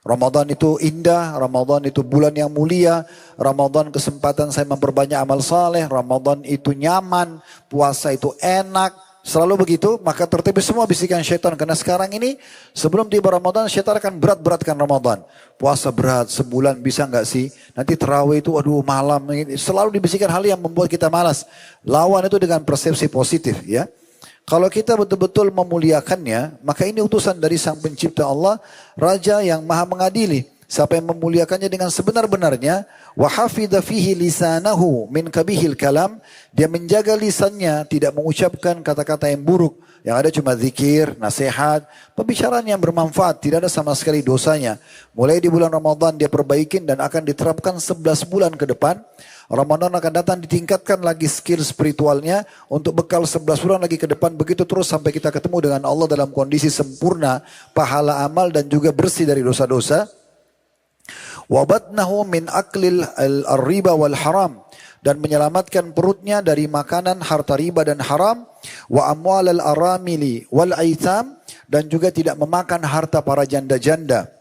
Ramadan itu indah, Ramadan itu bulan yang mulia, Ramadan kesempatan saya memperbanyak amal saleh, Ramadan itu nyaman, puasa itu enak, selalu begitu, maka tertibis semua bisikan syaitan. Karena sekarang ini sebelum tiba Ramadan, syaitan akan berat-beratkan Ramadan. Puasa berat, sebulan bisa nggak sih? Nanti tarawih itu aduh malam, selalu dibisikkan hal yang membuat kita malas. Lawan itu dengan persepsi positif, ya. Kalau kita betul-betul memuliakannya, maka ini utusan dari sang pencipta Allah, Raja yang maha mengadili. Siapa yang memuliakannya dengan sebenar-benarnya, wa hafidha fihi lisanahu min kabihil kalam, dia menjaga lisannya tidak mengucapkan kata-kata yang buruk, yang ada cuma zikir, nasihat, pembicaraan yang bermanfaat, tidak ada sama sekali dosanya. Mulai di bulan Ramadan dia perbaikin dan akan diterapkan 11 bulan ke depan. Ramadan akan datang ditingkatkan lagi skill spiritualnya untuk bekal 11 bulan lagi ke depan. Begitu terus sampai kita ketemu dengan Allah dalam kondisi sempurna, pahala amal dan juga bersih dari dosa-dosa. Wabatnahu min aklil al-riba wal haram, dan menyelamatkan perutnya dari makanan harta riba dan haram. Wa amwal al-aramili wal aitam, dan juga tidak memakan harta para janda-janda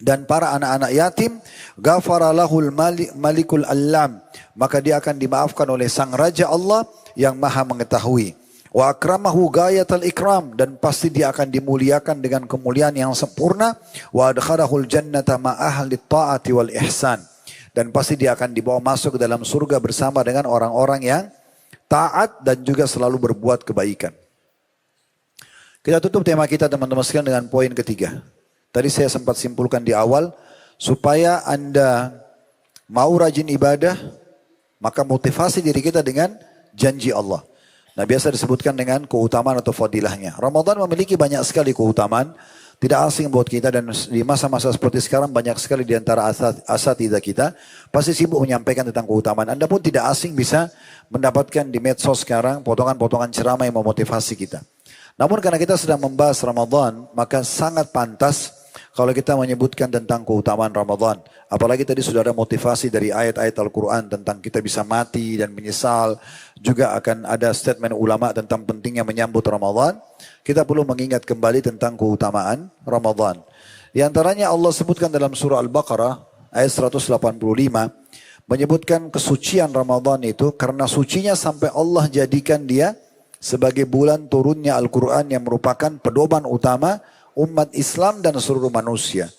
dan para anak-anak yatim. Ghafara lahul malikul allam, maka dia akan dimaafkan oleh sang raja Allah yang maha mengetahui. Wa akramahu gayatal ikram, dan pasti dia akan dimuliakan dengan kemuliaan yang sempurna. Wa adkharahul jannata ma ahli ta'ati wal ihsan, dan pasti dia akan dibawa masuk ke dalam surga bersama dengan orang-orang yang taat dan juga selalu berbuat kebaikan. Kita tutup tema kita teman-teman sekalian dengan poin ketiga. Tadi saya sempat simpulkan di awal, supaya Anda mau rajin ibadah, maka motivasi diri kita dengan janji Allah. Nah, biasa disebutkan dengan keutamaan atau fadilahnya. Ramadan memiliki banyak sekali keutamaan, tidak asing buat kita, dan di masa-masa seperti sekarang banyak sekali di antara asatidzah kita pasti sibuk menyampaikan tentang keutamaan. Anda pun tidak asing bisa mendapatkan di medsos sekarang potongan-potongan ceramah yang memotivasi kita. Namun karena kita sedang membahas Ramadan, maka sangat pantas kalau kita menyebutkan tentang keutamaan Ramadan. Apalagi tadi sudah ada motivasi dari ayat-ayat Al-Quran tentang kita bisa mati dan menyesal. Juga akan ada statement ulama tentang pentingnya menyambut Ramadan. Kita perlu mengingat kembali tentang keutamaan Ramadan. Di antaranya Allah sebutkan dalam surah Al-Baqarah ayat 185. Menyebutkan kesucian Ramadan itu karena sucinya sampai Allah jadikan dia sebagai bulan turunnya Al-Quran yang merupakan pedoman utama umat Islam dan seluruh manusia.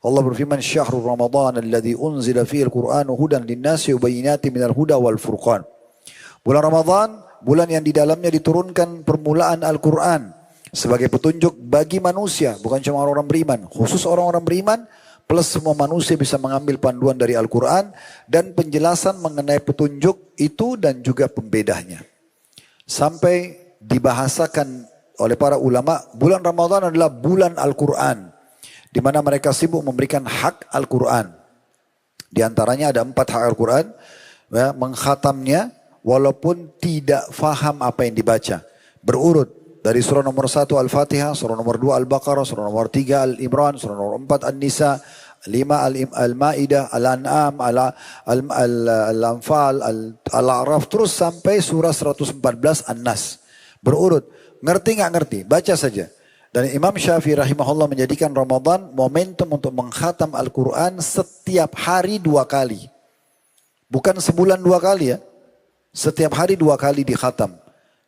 Allah berfirman, "Syahrul Ramadan alladzi unzila fihi al-Qur'anu hudan lin-nasi wa bayyinatin minal huda wal furqan." Bulan Ramadan, bulan yang di dalamnya diturunkan permulaan Al-Quran sebagai petunjuk bagi manusia, bukan cuma orang-orang beriman, khusus orang-orang beriman plus semua manusia bisa mengambil panduan dari Al-Quran dan penjelasan mengenai petunjuk itu dan juga pembedanya. Sampai dibahasakan oleh para ulama, bulan Ramadan adalah bulan Al-Quran, di mana mereka sibuk memberikan hak Al-Quran. Di antaranya ada 4 hak Al-Quran, ya, mengkhatamnya walaupun tidak faham apa yang dibaca. Berurut dari surah nomor 1 Al-Fatihah, surah nomor 2 Al-Baqarah, surah nomor 3 Al-Imran, surah nomor 4 An-Nisa, 5 Al-Ma'idah, Al-An'am, Al-Anfal, Al-A'raf, terus sampai surah 114 An-Nas. Berurut. Ngerti nggak ngerti? Baca saja. Dan Imam Syafi'i rahimahullah menjadikan Ramadan momentum untuk mengkhatam Al-Quran setiap hari 2 kali. Bukan sebulan 2 kali ya. Setiap hari 2 kali dikhatam.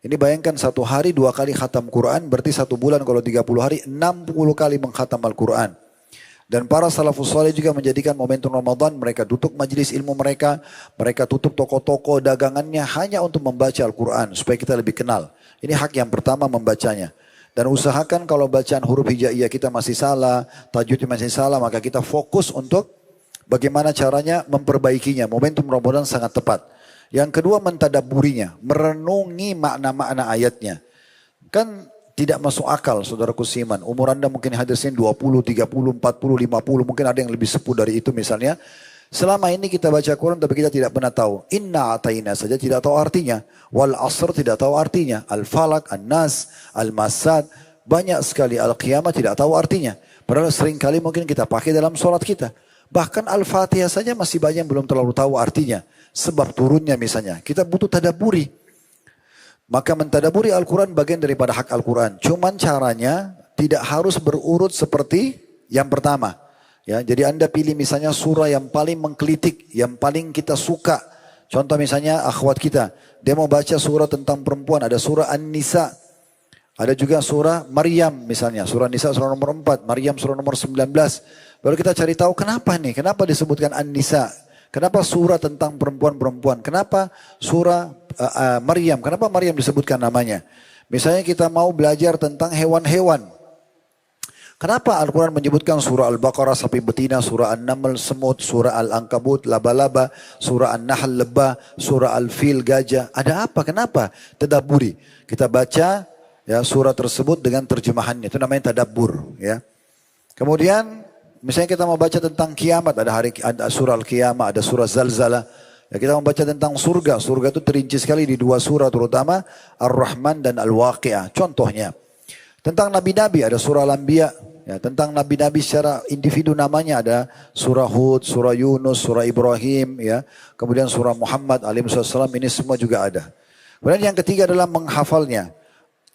Ini bayangkan 1 hari 2 kali khatam Quran, berarti 1 bulan kalau 30 hari 60 kali mengkhatam Al-Quran. Dan para salafus saleh juga menjadikan momentum Ramadan, mereka tutup majelis ilmu mereka tutup toko-toko dagangannya hanya untuk membaca Al-Quran supaya kita lebih kenal. Ini hak yang pertama, membacanya. Dan usahakan kalau bacaan huruf hijaiyah kita masih salah, tajwidnya masih salah, maka kita fokus untuk bagaimana caranya memperbaikinya. Momentum Ramadan sangat tepat. Yang kedua, mentadaburinya, merenungi makna-makna ayatnya. Kan tidak masuk akal, saudaraku seiman. Umur Anda mungkin hadisnya 20, 30, 40, 50, mungkin ada yang lebih sepuh dari itu misalnya. Selama ini kita baca Quran tapi kita tidak pernah tahu. Inna ataina saja tidak tahu artinya. Wal asr tidak tahu artinya. Al-falak, an-nas, al-masad. Banyak sekali al-qiyamah tidak tahu artinya. Padahal seringkali mungkin kita pakai dalam sholat kita. Bahkan Al-Fatihah saja masih banyak yang belum terlalu tahu artinya. Sebab turunnya misalnya. Kita butuh tadaburi. Maka mentadaburi Al-Quran bagian daripada hak Al-Quran. Cuman caranya tidak harus berurut seperti yang pertama. Ya, jadi Anda pilih misalnya surah yang paling menggelitik, yang paling kita suka. Contoh misalnya akhwat kita, dia mau baca surah tentang perempuan, ada surah An-Nisa. Ada juga surah Maryam misalnya, surah Nisa surah nomor 4, Maryam surah nomor 19. Lalu kita cari tahu kenapa nih, kenapa disebutkan An-Nisa? Kenapa surah tentang perempuan-perempuan? Kenapa surah Maryam? Kenapa Maryam disebutkan namanya? Misalnya kita mau belajar tentang hewan-hewan. Kenapa Al-Quran menyebutkan surah Al-Baqarah sapi betina, surah An-Naml semut, surah Al-Ankabut laba-laba, surah An-Nahl lebah, surah Al-Fil gajah. Ada apa? Kenapa? Tadabburi. Kita baca ya surah tersebut dengan terjemahannya. Itu namanya tadabbur. Ya. Kemudian misalnya kita mau baca tentang kiamat, ada surah Al-Qiyamah, ada surah Zalzalah. Ya, kita mau baca tentang surga. Surga itu terinci sekali di 2 surah terutama Ar-Rahman dan Al-Waqi'ah. Contohnya. Tentang nabi-nabi ada surah Al-Anbiya. Ya, tentang nabi-nabi secara individu namanya ada surah Hud, surah Yunus, surah Ibrahim, ya. Kemudian surah Muhammad alaihissalam, ini semua juga ada. Kemudian yang ketiga adalah menghafalnya.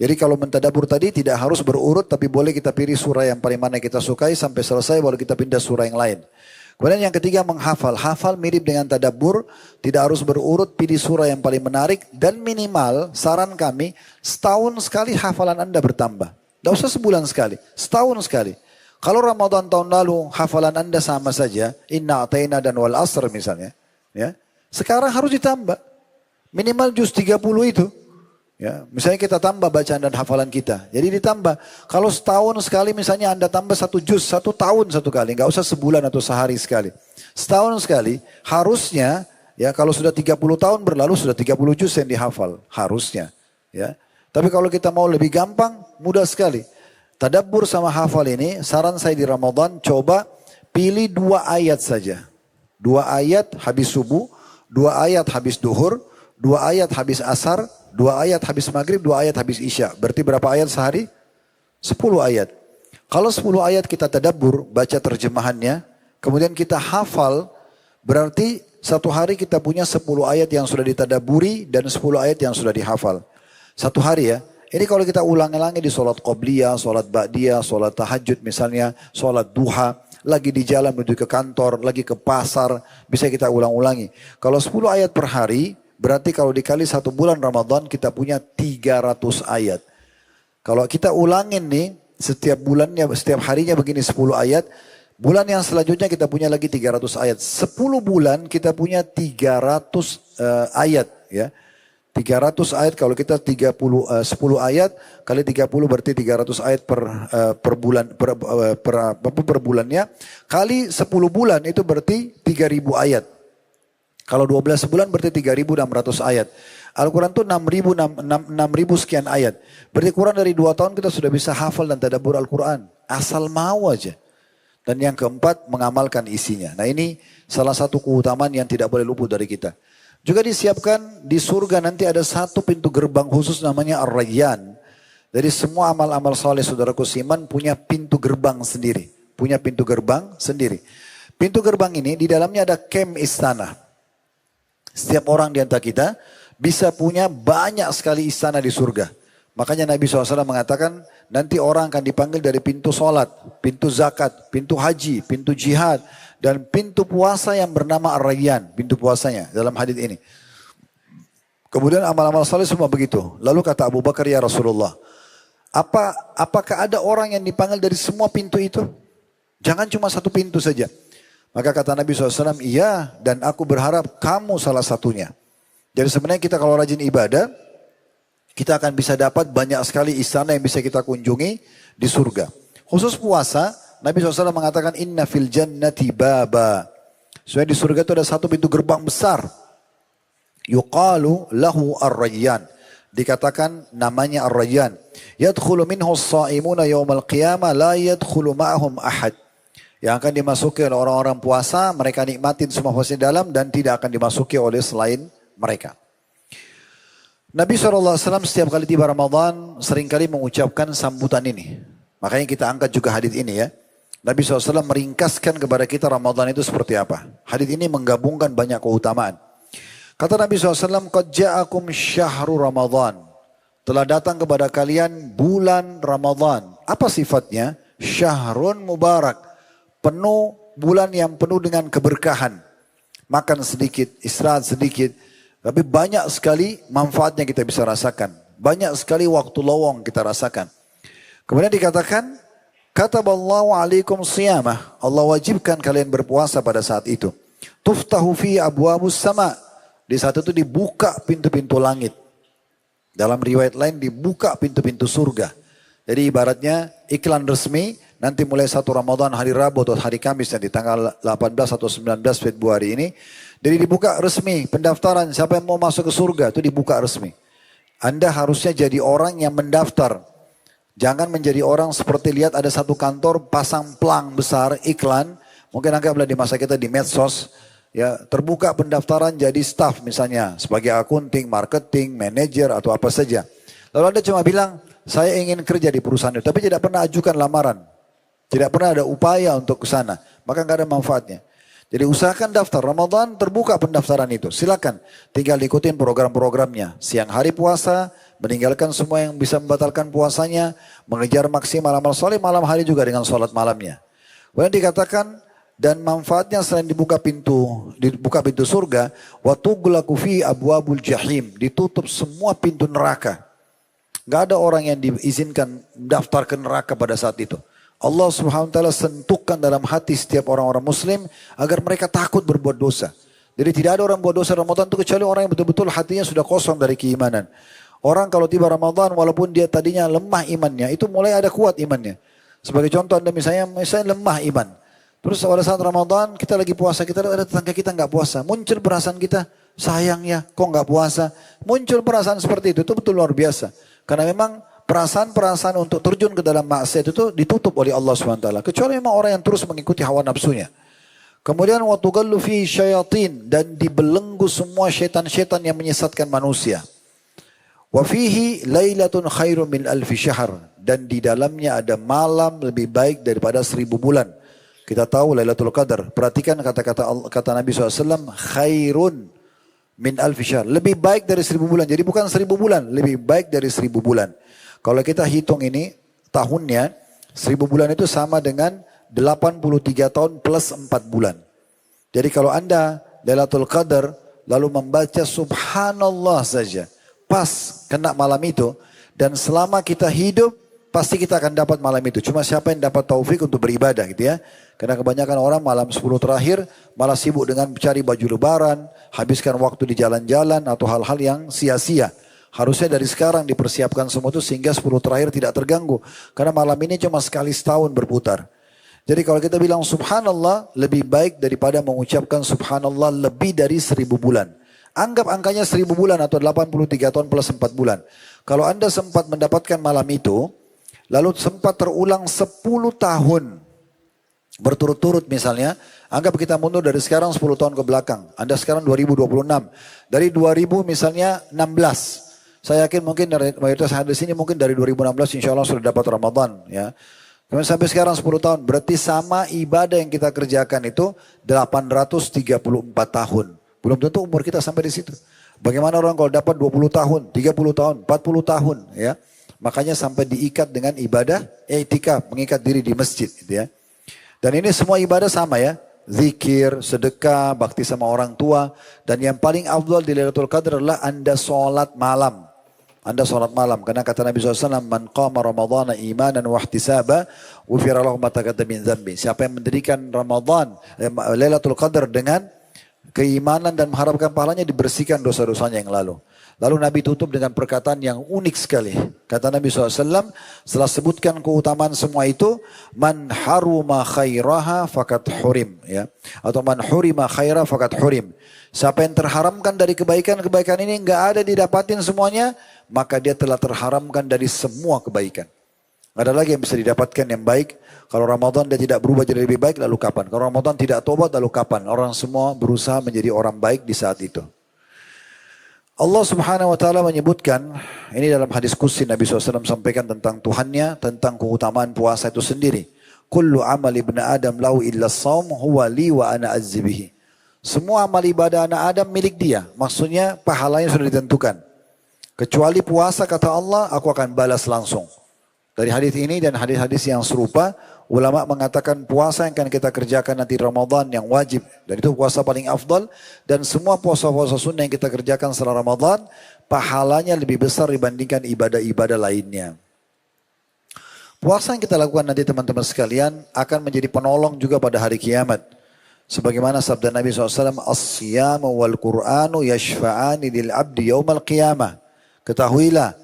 Jadi kalau mentadabur tadi tidak harus berurut, tapi boleh kita pilih surah yang paling mana kita sukai sampai selesai, baru kita pindah surah yang lain. Kemudian yang ketiga menghafal. Hafal mirip dengan tadabbur, tidak harus berurut, pilih surah yang paling menarik, dan minimal saran kami setahun sekali hafalan Anda bertambah. Tidak usah sebulan sekali, setahun sekali. Kalau Ramadan tahun lalu hafalan Anda sama saja, Inna Ataina dan Wal Asr misalnya, ya. Sekarang harus ditambah. Minimal juz 30 itu. Ya, misalnya kita tambah bacaan dan hafalan kita. Jadi ditambah. Kalau setahun sekali misalnya Anda tambah 1 juz, 1 tahun 1 kali. Nggak usah sebulan atau sehari sekali. Setahun sekali harusnya, ya kalau sudah 30 tahun berlalu sudah 30 juz yang dihafal. Harusnya. Ya. Tapi kalau kita mau lebih gampang, mudah sekali. Tadabbur sama hafal ini, saran saya di Ramadan, coba pilih 2 ayat saja. 2 ayat habis subuh, 2 ayat habis duhur, 2 ayat habis asar, 2 ayat habis maghrib, 2 ayat habis isya. Berarti berapa ayat sehari? 10 ayat. Kalau 10 ayat kita tadabbur, baca terjemahannya, kemudian kita hafal, berarti satu hari kita punya 10 ayat yang sudah ditadaburi dan 10 ayat yang sudah dihafal. Satu hari ya. Ini kalau kita ulang-ulangi di sholat qobliyah, sholat ba'diyah, sholat tahajud misalnya, sholat duha, lagi di jalan menuju ke kantor, lagi ke pasar, bisa kita ulang-ulangi. Kalau 10 ayat per hari, berarti kalau dikali 1 bulan Ramadan kita punya 300 ayat. Kalau kita ulangin nih, setiap bulannya, setiap harinya begini 10 ayat, bulan yang selanjutnya kita punya lagi 300 ayat. 10 bulan kita punya 300 ayat ya. 300 ayat kalau kita 10 ayat kali 30 berarti 300 ayat per bulan per bulannya kali 10 bulan itu berarti 3000 ayat. Kalau 12 bulan berarti 3600 ayat. Al-Quran itu 6000 sekian ayat. Berarti kurang dari 2 tahun kita sudah bisa hafal dan tadabbur Al-Quran. Asal mau aja. Dan yang keempat mengamalkan isinya. Nah ini salah satu keutamaan yang tidak boleh luput dari kita. Juga disiapkan di surga nanti ada 1 pintu gerbang khusus namanya Ar-Rayyan. Jadi semua amal-amal saleh saudaraku Siman punya pintu gerbang sendiri. Punya pintu gerbang sendiri. Pintu gerbang ini di dalamnya ada kem istana. Setiap orang di antara kita bisa punya banyak sekali istana di surga. Makanya Nabi SAW mengatakan nanti orang akan dipanggil dari pintu sholat, pintu zakat, pintu haji, pintu jihad. Dan pintu puasa yang bernama Ar-Rayyan, pintu puasanya dalam hadis ini. Kemudian amal-amal saleh semua begitu. Lalu kata Abu Bakar, ya Rasulullah, apakah ada orang yang dipanggil dari semua pintu itu? Jangan cuma 1 pintu saja. Maka kata Nabi SAW, iya, dan aku berharap kamu salah satunya. Jadi sebenarnya kita kalau rajin ibadah, kita akan bisa dapat banyak sekali istana yang bisa kita kunjungi di surga. Khusus puasa, Nabi SAW mengatakan inna fil jannati baba. Soalnya di surga itu ada 1 pintu gerbang besar. Yuqalu lahu Ar-Rayyan. Dikatakan namanya Ar-Rayyan. Yadkhulu minhu as-sa'imuna yawmal qiyamah la yadkhulu ma'ahum ahad. Yang akan dimasuki oleh orang-orang puasa, mereka nikmatin semua puasa di dalam dan tidak akan dimasuki oleh selain mereka. Nabi SAW setiap kali tiba Ramadan seringkali mengucapkan sambutan ini. Makanya kita angkat juga hadis ini ya. Nabi SAW meringkaskan kepada kita Ramadan itu seperti apa. Hadis ini menggabungkan banyak keutamaan. Kata Nabi SAW, "Qad ja'akum syahrul Ramadan." Telah datang kepada kalian bulan Ramadan. Apa sifatnya? Syahrun mubarak. Penuh, bulan yang penuh dengan keberkahan. Makan sedikit, istirahat sedikit. Tapi banyak sekali manfaatnya kita bisa rasakan. Banyak sekali waktu lowong kita rasakan. Kemudian dikatakan, kataballahu alaikum siyamah. Allah wajibkan kalian berpuasa pada saat itu. Tuftahu fi abwabus sama. Di saat itu dibuka pintu-pintu langit. Dalam riwayat lain dibuka pintu-pintu surga. Jadi ibaratnya iklan resmi nanti mulai 1 Ramadan hari Rabu atau hari Kamis di tanggal 18 atau 19 Februari ini. Jadi dibuka resmi pendaftaran siapa yang mau masuk ke surga itu dibuka resmi. Anda harusnya jadi orang yang mendaftar. Jangan menjadi orang seperti lihat ada satu kantor pasang plang besar iklan. Mungkin anggaplah di masa kita di medsos. Ya, terbuka pendaftaran jadi staff misalnya. Sebagai akunting, marketing, manajer atau apa saja. Lalu Anda cuma bilang saya ingin kerja di perusahaan itu. Tapi tidak pernah ajukan lamaran. Tidak pernah ada upaya untuk ke sana. Maka nggak ada manfaatnya. Jadi usahakan daftar. Ramadan terbuka pendaftaran itu. Silakan. Tinggal ikutin program-programnya. Siang hari puasa. Meninggalkan semua yang bisa membatalkan puasanya. Mengejar maksimal amal soleh. Malam hari juga dengan sholat malamnya. Kemudian dikatakan. Dan manfaatnya selain dibuka pintu surga. Watughlaku fi abwabul jahim. Ditutup semua pintu neraka. Gak ada orang yang diizinkan daftar ke neraka pada saat itu. Allah Subhanahu wa taala sentuhkan dalam hati setiap orang-orang muslim agar mereka takut berbuat dosa. Jadi tidak ada orang buat dosa Ramadan itu kecuali orang yang betul-betul hatinya sudah kosong dari keimanan. Orang kalau tiba Ramadan walaupun dia tadinya lemah imannya itu mulai ada kuat imannya. Sebagai contoh Anda misalnya lemah iman. Terus pada saat Ramadan kita lagi puasa, kita ada tetangga kita nggak puasa. Muncul perasaan kita, sayang ya kok nggak puasa. Muncul perasaan seperti itu betul luar biasa. Karena memang perasaan-perasaan untuk terjun ke dalam maksiat itu ditutup oleh Allah SWT. Kecuali memang orang yang terus mengikuti hawa nafsunya. Kemudian watughallu fi syayatin dan dibelenggu semua syaitan-syaitan yang menyesatkan manusia. Wa fihi lailatun khairum min alfi syahr dan di dalamnya ada malam lebih baik daripada 1000 bulan. Kita tahu Lailatul Qadar. Perhatikan kata Nabi SAW khairun min alfi syahr. Lebih baik dari 1000 bulan. Jadi bukan 1000 bulan, lebih baik dari 1000 bulan. Kalau kita hitung ini tahunnya 1000 bulan itu sama dengan 83 tahun plus 4 bulan. Jadi kalau Anda Lailatul Qadar lalu membaca subhanallah saja. Pas kena malam itu dan selama kita hidup pasti kita akan dapat malam itu. Cuma siapa yang dapat taufik untuk beribadah gitu ya. Karena kebanyakan orang malam 10 terakhir malah sibuk dengan mencari baju lebaran. Habiskan waktu di jalan-jalan atau hal-hal yang sia-sia. Harusnya dari sekarang dipersiapkan semua itu sehingga 10 terakhir tidak terganggu. Karena malam ini cuma sekali setahun berputar. Jadi kalau kita bilang subhanallah lebih baik daripada mengucapkan subhanallah lebih dari 1000 bulan. Anggap angkanya 1000 bulan atau 83 tahun plus 4 bulan. Kalau Anda sempat mendapatkan malam itu, lalu sempat terulang 10 tahun berturut-turut misalnya, anggap kita mundur dari sekarang 10 tahun ke belakang. Anda sekarang 2026. Dari 2000 misalnya 16. Saya yakin mungkin dari mayoritas hadis ini mungkin dari 2016 insya Allah sudah dapat Ramadan ya. Kemudian sampai sekarang 10 tahun. Berarti sama ibadah yang kita kerjakan itu 834 tahun. Belum tentu umur kita sampai di situ. Bagaimana orang kalau dapat 20 tahun, 30 tahun, 40 tahun ya. Makanya sampai diikat dengan ibadah i'tikaf, mengikat diri di masjid gitu ya. Dan ini semua ibadah sama ya. Zikir, sedekah, bakti sama orang tua. Dan yang paling afdal di Lailatul Qadar adalah Anda sholat malam. Anda sholat malam. Karena kata Nabi SAW, Man qama Ramadana imanan wa ihtisaba, ghufira lahu ma taqaddama min dzambi. Siapa yang mendirikan Ramadan, Lailatul Qadar dengan keimanan dan mengharapkan pahalanya, dibersihkan dosa-dosanya yang lalu. Lalu Nabi tutup dengan perkataan yang unik sekali. Kata Nabi SAW, setelah sebutkan keutamaan semua itu, Man haruma khairaha fakat hurim. Ya. Atau man hurima khairah fakat hurim. Siapa yang terharamkan dari kebaikan-kebaikan ini, nggak ada didapatin semuanya, maka dia telah terharamkan dari semua kebaikan. Nggak ada lagi yang bisa didapatkan yang baik. Kalau Ramadan dia tidak berubah jadi lebih baik, lalu kapan? Kalau Ramadan tidak tobat, lalu kapan? Orang semua berusaha menjadi orang baik di saat itu. Allah Subhanahu wa taala menyebutkan, ini dalam hadis qudsi Nabi SAW sampaikan tentang Tuhannya, tentang keutamaan puasa itu sendiri. Kullu amal ibn Adam lau illa saum huwa li wa ana azzibihi. Semua amal ibadah anak Adam milik dia. Maksudnya pahalanya sudah ditentukan. Kecuali puasa kata Allah, aku akan balas langsung. Dari hadis ini dan hadis-hadis yang serupa, ulama mengatakan puasa yang akan kita kerjakan nanti Ramadan yang wajib. Dan itu puasa paling afdal. Dan semua puasa-puasa sunnah yang kita kerjakan setelah Ramadan, pahalanya lebih besar dibandingkan ibadah-ibadah lainnya. Puasa yang kita lakukan nanti teman-teman sekalian akan menjadi penolong juga pada hari kiamat. Sebagaimana sabda Nabi SAW, As-siyamu wal Qur'anu yashfa'ani lil abdi yawmal qiyamah. Ketahuilah,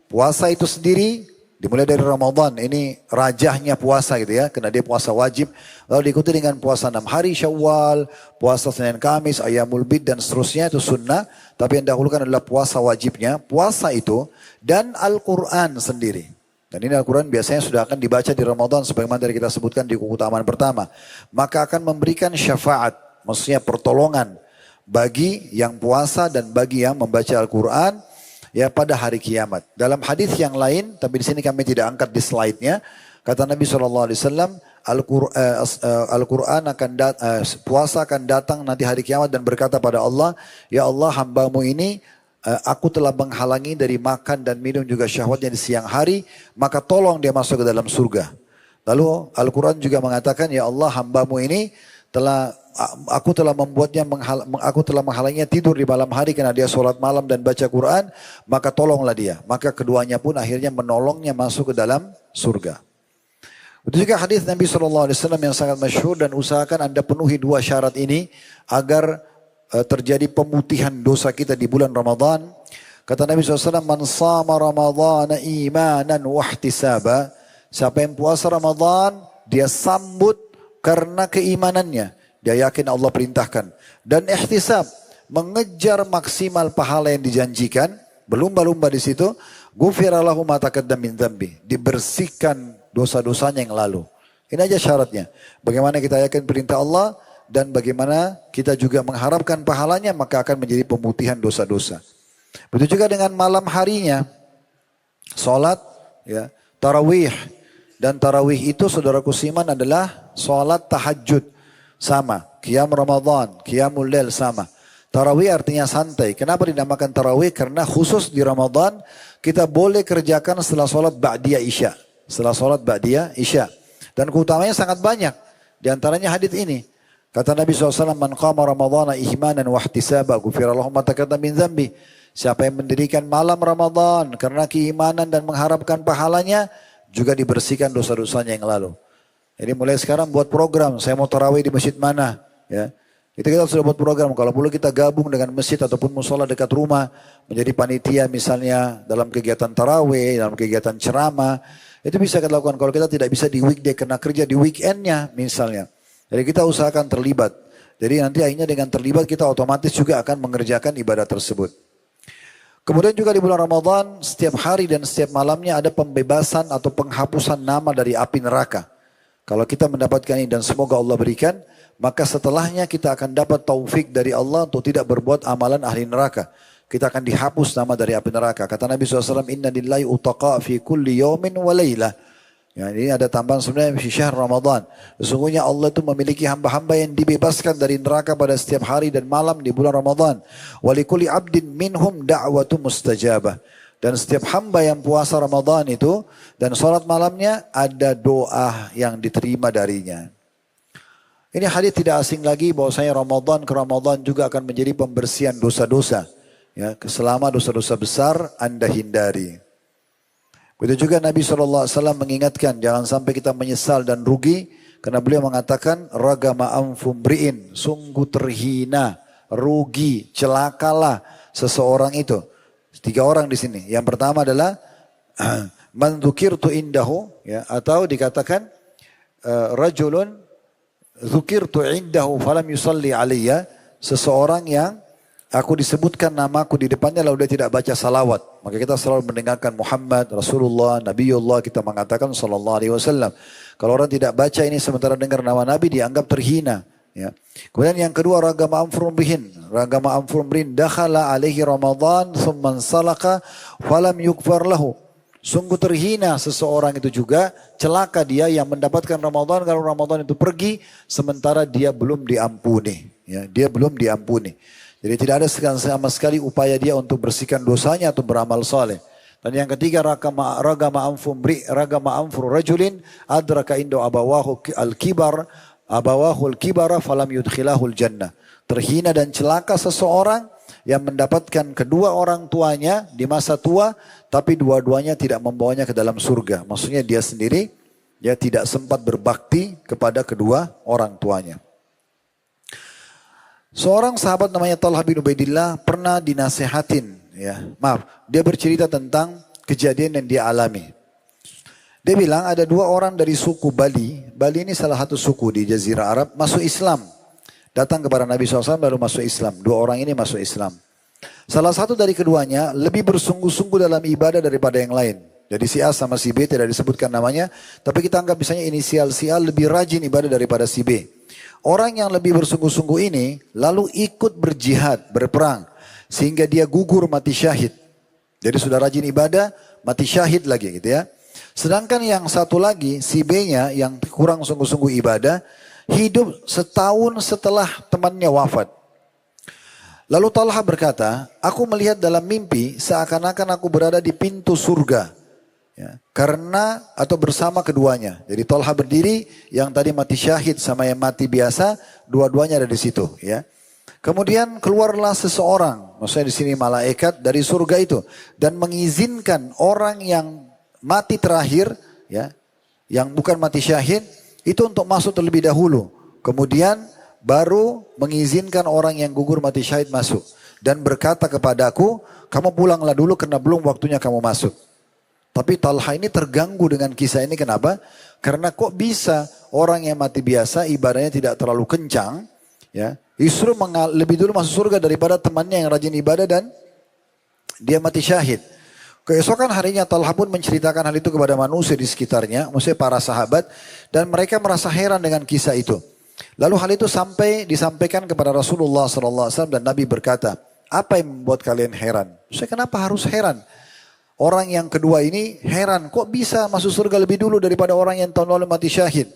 puasa itu sendiri dimulai dari Ramadan, ini rajahnya puasa gitu ya, karena dia puasa wajib. Lalu diikuti dengan puasa 6 hari Syawal, puasa Senin Kamis, Ayyamul Bid dan seterusnya itu sunnah. Tapi yang dahulukan adalah puasa wajibnya, puasa itu dan Al-Quran sendiri. Dan ini Al-Quran biasanya sudah akan dibaca di Ramadan sebagaimana tadi kita sebutkan di keutamaan pertama. Maka akan memberikan syafaat, maksudnya pertolongan bagi yang puasa dan bagi yang membaca Al-Quran ya pada hari kiamat. Dalam hadis yang lain, tapi di sini kami tidak angkat di slide-nya, kata Nabi SAW, Al-Quran akan puasa akan datang nanti hari kiamat dan berkata pada Allah, ya Allah hambamu ini, aku telah menghalangi dari makan dan minum juga syahwatnya di siang hari, maka tolong dia masuk ke dalam surga. Lalu Al-Quran juga mengatakan, ya Allah hambamu ini aku telah menghalanginya tidur di malam hari karena dia sholat malam dan baca Quran, maka tolonglah dia. Maka keduanya pun akhirnya menolongnya masuk ke dalam surga. Itu juga hadis Nabi SAW yang sangat masyhur, dan usahakan Anda penuhi 2 syarat ini agar terjadi pemutihan dosa kita di bulan Ramadan. Kata Nabi SAW, man sama Ramadana imanan wahtisaba. Siapa yang puasa Ramadan, dia sambut karena keimanannya. Dia yakin Allah perintahkan. Dan ihtisab, mengejar maksimal pahala yang dijanjikan. Berlumba-lumba di situ. Ghufira lahu ma taqaddama min dzambi. Dibersihkan dosa-dosanya yang lalu. Ini aja syaratnya. Bagaimana kita yakin perintah Allah dan bagaimana kita juga mengharapkan pahalanya, maka akan menjadi pemutihan dosa-dosa. Begitu juga dengan malam harinya. Salat, ya, tarawih. Dan tarawih itu saudaraku siman adalah salat tahajud. Sama, qiyam Ramadan, qiyamul lail sama. Tarawih artinya santai. Kenapa dinamakan tarawih? Karena khusus di Ramadan kita boleh kerjakan setelah sholat ba'diyah isya. Setelah sholat ba'diyah isya. Dan keutamanya sangat banyak. Di antaranya hadits ini. Kata Nabi SAW, man qama Ramadana ihmanan wahtisaba ghufirallahu ma taqaddama min dzambi. Siapa yang mendirikan malam Ramadan karena keimanan dan mengharapkan pahalanya, juga dibersihkan dosa-dosanya yang lalu. Jadi mulai sekarang buat program, saya mau tarawih di masjid mana, ya. Itu kita sudah buat program, kalau perlu kita gabung dengan masjid ataupun musola dekat rumah, menjadi panitia misalnya dalam kegiatan tarawih, dalam kegiatan ceramah, itu bisa kita lakukan kalau kita tidak bisa di weekday karena kerja di weekendnya misalnya. Jadi kita usahakan terlibat. Jadi nanti akhirnya dengan terlibat kita otomatis juga akan mengerjakan ibadah tersebut. Kemudian juga di bulan Ramadan, setiap hari dan setiap malamnya ada pembebasan atau penghapusan nama dari api neraka. Kalau kita mendapatkan ini dan semoga Allah berikan, maka setelahnya kita akan dapat taufik dari Allah untuk tidak berbuat amalan ahli neraka. Kita akan dihapus nama dari api neraka. Kata Nabi SAW, inna lillahi utaqa fi kulli yawmin wa laylah. Ya, ini ada tambahan sebenarnya di syahr Ramadan. Sesungguhnya Allah itu memiliki hamba-hamba yang dibebaskan dari neraka pada setiap hari dan malam di bulan Ramadan. Wa likulli abdin minhum da'watu mustajabah. Dan setiap hamba yang puasa Ramadan itu dan sholat malamnya ada doa yang diterima darinya. Ini hadis tidak asing lagi bahwasanya Ramadan ke Ramadan juga akan menjadi pembersihan dosa-dosa. Ya, selama dosa-dosa besar Anda hindari. Begitu juga Nabi SAW mengingatkan jangan sampai kita menyesal dan rugi. Karena beliau mengatakan ragama anfumri'in, sungguh terhina, rugi, celakalah seseorang itu. 3 orang di sini. Yang pertama adalah man dzukirtu indahu, ya, atau dikatakan rajulun dzukirtu indahu falam yusalli alayya, seseorang yang aku disebutkan namaku di depannya lalu dia tidak baca salawat. Maka kita selalu mendengarkan Muhammad, Rasulullah, Nabiullah, kita mengatakan sallallahu alaihi wasallam. Kalau orang tidak baca ini sementara dengar nama Nabi dianggap terhina. Ya. Kemudian yang kedua raga ma'amfurun bihin. Raga ma'amfurun bihin dakhala alaihi Ramadan thumman salaka falam yukfar lahu. Sungguh terhina seseorang itu juga, celaka dia yang mendapatkan Ramadan kalau Ramadan itu pergi sementara dia belum diampuni. Ya, dia belum diampuni. Jadi tidak ada sama sekali upaya dia untuk bersihkan dosanya atau beramal saleh. Dan yang ketiga raga ma'amfur rajulin adraka indo abawahu al-kibara falam yudkhilahul jannah. Terhina dan celaka seseorang yang mendapatkan kedua orang tuanya di masa tua, tapi dua-duanya tidak membawanya ke dalam surga. Maksudnya dia sendiri, dia tidak sempat berbakti kepada kedua orang tuanya. Seorang sahabat namanya Talha bin Ubaidillah pernah dinasehatin, dia bercerita tentang kejadian yang dia alami. Dia bilang ada dua orang dari suku Bali. Bali ini salah satu suku di Jazirah Arab masuk Islam. Datang kepada Nabi SAW baru masuk Islam. Dua orang ini masuk Islam. Salah satu dari keduanya lebih bersungguh-sungguh dalam ibadah daripada yang lain. Jadi si A sama si B tidak disebutkan namanya. Tapi kita anggap misalnya inisial si A lebih rajin ibadah daripada si B. Orang yang lebih bersungguh-sungguh ini lalu ikut berjihad, berperang. Sehingga dia gugur mati syahid. Jadi sudah rajin ibadah, mati syahid lagi gitu ya. Sedangkan yang satu lagi, si B-nya yang kurang sungguh-sungguh ibadah, hidup setahun setelah temannya wafat. Lalu Talha berkata, aku melihat dalam mimpi seakan-akan aku berada di pintu surga. Ya, karena atau bersama keduanya. Jadi Talha berdiri, yang tadi mati syahid sama yang mati biasa, dua-duanya ada di situ. Ya. Kemudian keluarlah seseorang, maksudnya di sini malaikat dari surga itu, dan mengizinkan orang yang mati terakhir, ya, yang bukan mati syahid, itu untuk masuk terlebih dahulu. Kemudian baru mengizinkan orang yang gugur mati syahid masuk. Dan berkata kepadaku, kamu pulanglah dulu karena belum waktunya kamu masuk. Tapi Talha ini terganggu dengan kisah ini, kenapa? Karena kok bisa orang yang mati biasa, ibadahnya tidak terlalu kencang, ya, justru lebih dulu masuk surga daripada temannya yang rajin ibadah dan dia mati syahid. Keesokan harinya Talha pun menceritakan hal itu kepada manusia di sekitarnya, maksudnya para sahabat, dan mereka merasa heran dengan kisah itu. Lalu hal itu disampaikan kepada Rasulullah SAW dan Nabi berkata, apa yang membuat kalian heran? Maksudnya kenapa harus heran? Orang yang kedua ini heran, kok bisa masuk surga lebih dulu daripada orang yang tahun lalu mati syahid?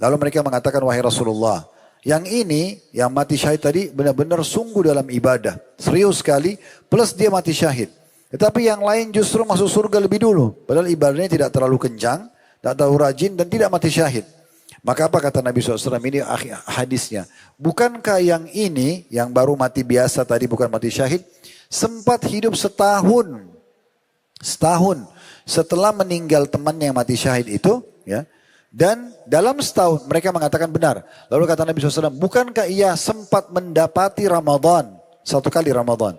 Lalu mereka mengatakan, wahai Rasulullah, yang ini, yang mati syahid tadi benar-benar sungguh dalam ibadah. Serius sekali, plus dia mati syahid. Tetapi yang lain justru masuk surga lebih dulu. Padahal ibadahnya tidak terlalu kencang, tidak terlalu rajin, dan tidak mati syahid. Maka apa kata Nabi SAW ini hadisnya? Bukankah yang ini, yang baru mati biasa tadi bukan mati syahid, sempat hidup setahun setelah meninggal temannya yang mati syahid itu, ya. Dan dalam setahun mereka mengatakan benar. Lalu kata Nabi SAW, bukankah ia sempat mendapati Ramadan? Satu kali Ramadan.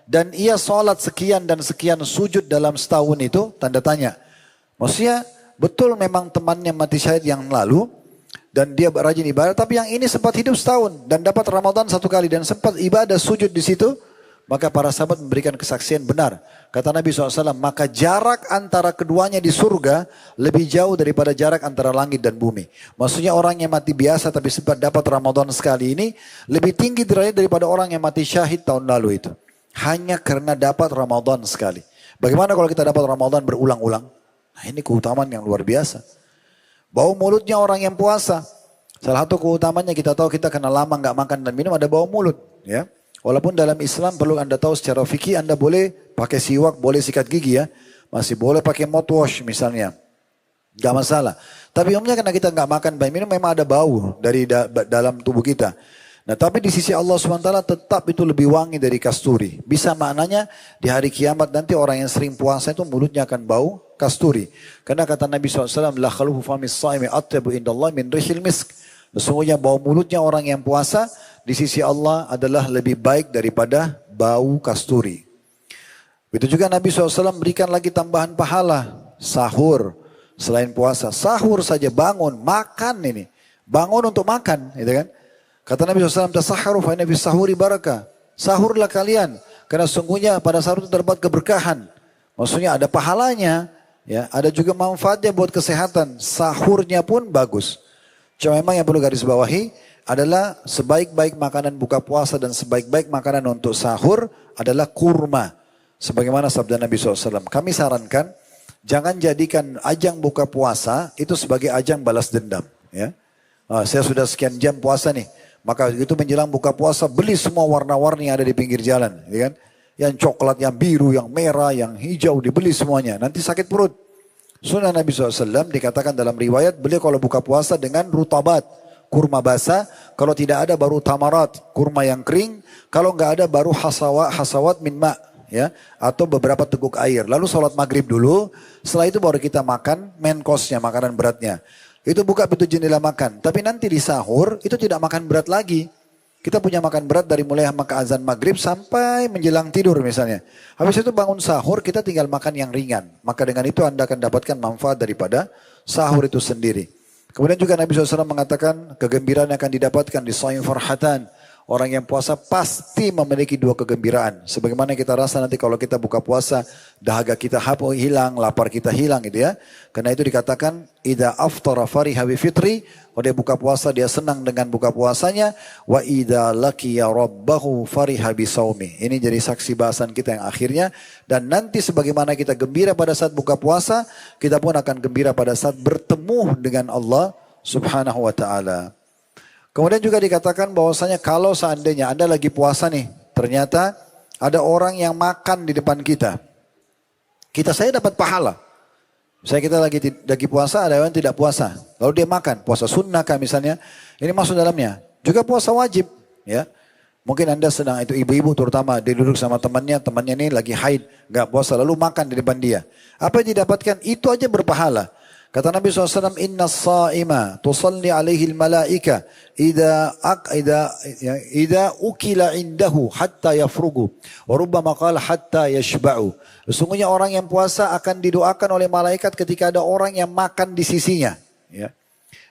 Dan ia sholat sekian dan sekian sujud dalam setahun itu, tanda tanya. Maksudnya betul memang temannya mati syahid yang lalu, dan dia rajin ibadah, tapi yang ini sempat hidup setahun dan dapat Ramadan satu kali dan sempat ibadah sujud di situ. Maka para sahabat memberikan kesaksian benar. Kata Nabi SAW, maka jarak antara keduanya di surga lebih jauh daripada jarak antara langit dan bumi. Maksudnya orang yang mati biasa tapi sempat dapat Ramadan sekali ini lebih tinggi derajat daripada orang yang mati syahid tahun lalu itu. Hanya karena dapat Ramadan sekali. Bagaimana kalau kita dapat Ramadan berulang-ulang? Nah, ini keutamaan yang luar biasa. Bau mulutnya orang yang puasa. Salah satu keutamanya kita tahu kita kena lama nggak makan dan minum ada bau mulut. Ya. Walaupun dalam Islam perlu Anda tahu secara fikih Anda boleh pakai siwak, boleh sikat gigi ya. Masih boleh pakai mouthwash misalnya. Gak masalah. Tapi umumnya karena kita gak makan dan minum memang ada bau dari dalam tubuh kita. Nah tapi di sisi Allah SWT tetap itu lebih wangi dari kasturi. Bisa maknanya di hari kiamat nanti orang yang sering puasa itu mulutnya akan bau kasturi. Karena kata Nabi SAW, la khalufu famis saimi atyabu indallah min rihil misk. Sesungguhnya bau mulutnya orang yang puasa di sisi Allah adalah lebih baik daripada bau kasturi. Begitu juga Nabi SAW berikan lagi tambahan pahala. Sahur, selain puasa. Sahur saja bangun, makan ini. Bangun untuk makan, gitu kan. Kata Nabi SAW, tasahharu fa inna fis sahuri barakah. Sahurlah kalian, karena sungguhnya pada sahur itu terdapat keberkahan. Maksudnya ada pahalanya, ya, ada juga manfaatnya buat kesehatan. Sahurnya pun bagus. Cuma memang yang perlu garis bawahi adalah sebaik-baik makanan buka puasa dan sebaik-baik makanan untuk sahur adalah kurma. Sebagaimana sabda Nabi SAW. Kami sarankan, jangan jadikan ajang buka puasa itu sebagai ajang balas dendam. Ya. Saya sudah sekian jam puasa nih. Maka itu menjelang buka puasa, beli semua warna-warni yang ada di pinggir jalan. Ya kan? Yang coklat, yang biru, yang merah, yang hijau, dibeli semuanya. Nanti sakit perut. Sunnah Nabi SAW dikatakan dalam riwayat, beliau kalau buka puasa dengan rutabat, kurma basah. Kalau tidak ada baru tamarat, kurma yang kering. Kalau nggak ada baru hasawat min ma'. Ya, atau beberapa teguk air. Lalu sholat maghrib dulu. Setelah itu baru kita makan main course-nya, makanan beratnya. Itu buka pintu jendela makan. Tapi nanti di sahur itu tidak makan berat lagi. Kita punya makan berat dari mulai maka azan maghrib sampai menjelang tidur misalnya. Habis itu bangun sahur kita tinggal makan yang ringan. Maka dengan itu Anda akan dapatkan manfaat daripada sahur itu sendiri. Kemudian juga Nabi SAW mengatakan kegembiraan yang akan didapatkan di shaim farhatan. Orang yang puasa pasti memiliki dua kegembiraan. Sebagaimana kita rasa nanti kalau kita buka puasa, dahaga kita hilang, lapar kita hilang gitu ya. Karena itu dikatakan, idza aftara fariha bi fitri, kalau dia buka puasa dia senang dengan buka puasanya, wa idza laqiya rabbahu fariha bi saumi. Ini jadi saksi bahasan kita yang akhirnya, dan nanti sebagaimana kita gembira pada saat buka puasa, kita pun akan gembira pada saat bertemu dengan Allah Subhanahu wa taala. Kemudian juga dikatakan bahwasanya kalau seandainya Anda lagi puasa nih, ternyata ada orang yang makan di depan kita. Saya dapat pahala. Misalnya kita lagi puasa, ada yang tidak puasa. Lalu dia makan, puasa sunnah kah misalnya, ini masuk dalamnya. Juga puasa wajib. Ya. Mungkin Anda sedang, itu ibu-ibu terutama, dia duduk sama temannya ini lagi haid, gak puasa, lalu makan di depan dia. Apa yang didapatkan? Itu aja berpahala. Kata Nabi SAW, Inna sa'ima tusalli alaihi malaika idha ukila indahu hatta yafrugu. Warubbama qala hatta yashba'u. Sesungguhnya orang yang puasa akan didoakan oleh malaikat ketika ada orang yang makan di sisinya. Ya.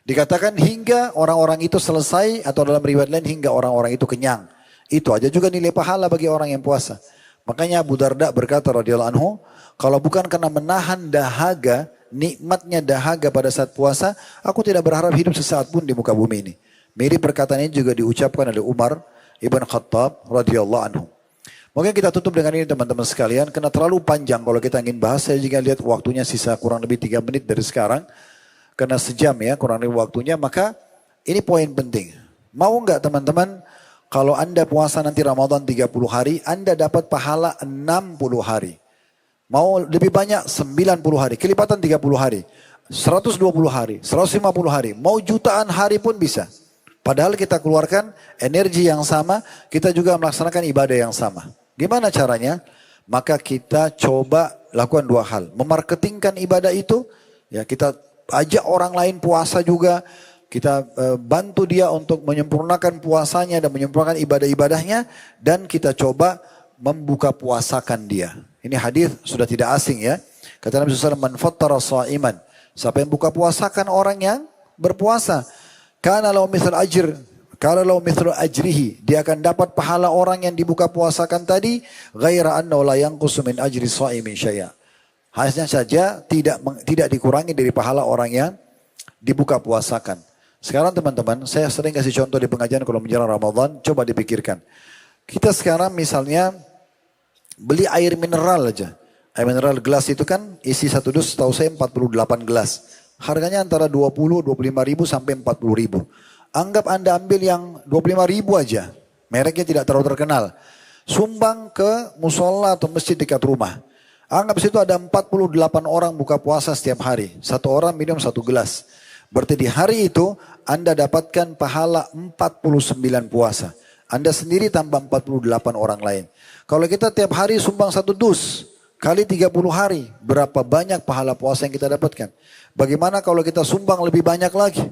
Dikatakan hingga orang-orang itu selesai, atau dalam riwayat lain hingga orang-orang itu kenyang. Itu aja juga nilai pahala bagi orang yang puasa. Makanya Abu Darda berkata radhiyallahu anhu, kalau bukan karena menahan dahaga, nikmatnya dahaga pada saat puasa, aku tidak berharap hidup sesaat pun di muka bumi ini. Mirip perkataan ini juga diucapkan oleh Umar ibn Khattab radhiyallahu anhu. Mungkin kita tutup dengan ini teman-teman sekalian, karena terlalu panjang kalau kita ingin bahas. Saya juga lihat waktunya sisa kurang lebih 3 menit dari sekarang, karena sejam ya kurang lebih waktunya. Maka ini poin penting. Mau nggak teman-teman, kalau Anda puasa nanti Ramadan 30 hari, Anda dapat pahala 60 hari. Mau lebih banyak 90 hari, kelipatan 30 hari, 120 hari, 150 hari, mau jutaan hari pun bisa. Padahal kita keluarkan energi yang sama, kita juga melaksanakan ibadah yang sama. Gimana caranya? Maka kita coba lakukan 2 hal. Memarketingkan ibadah itu, ya kita ajak orang lain puasa juga, kita bantu dia untuk menyempurnakan puasanya dan menyempurnakan ibadah-ibadahnya, dan kita coba membuka puasakan dia. Ini hadis sudah tidak asing ya. Kata Nabi SAW, man fattara sha'iman. Siapa yang buka puasakan orang yang berpuasa. Kana lahu mithlu ajrihi. Dia akan dapat pahala orang yang dibuka puasakan tadi. Ghaira annahu la yanqusu min ajri sha'imin syai'a. Hanya saja tidak dikurangi dari pahala orang yang dibuka puasakan. Sekarang teman-teman, saya sering kasih contoh di pengajian kalau menjelang Ramadan. Coba dipikirkan. Kita sekarang misalnya beli air mineral aja. Air mineral gelas itu kan isi satu dus setahu saya 48 gelas. Harganya antara 20-25 ribu sampai 40 ribu. Anggap Anda ambil yang 25 ribu aja. Mereknya tidak terlalu terkenal. Sumbang ke musola atau masjid dekat rumah. Anggap situ ada 48 orang buka puasa setiap hari. Satu orang minum 1 gelas. Berarti di hari itu Anda dapatkan pahala 49 puasa. Anda sendiri tambah 48 orang lain. Kalau kita tiap hari sumbang 1 dus, kali 30 hari, berapa banyak pahala puasa yang kita dapatkan? Bagaimana kalau kita sumbang lebih banyak lagi?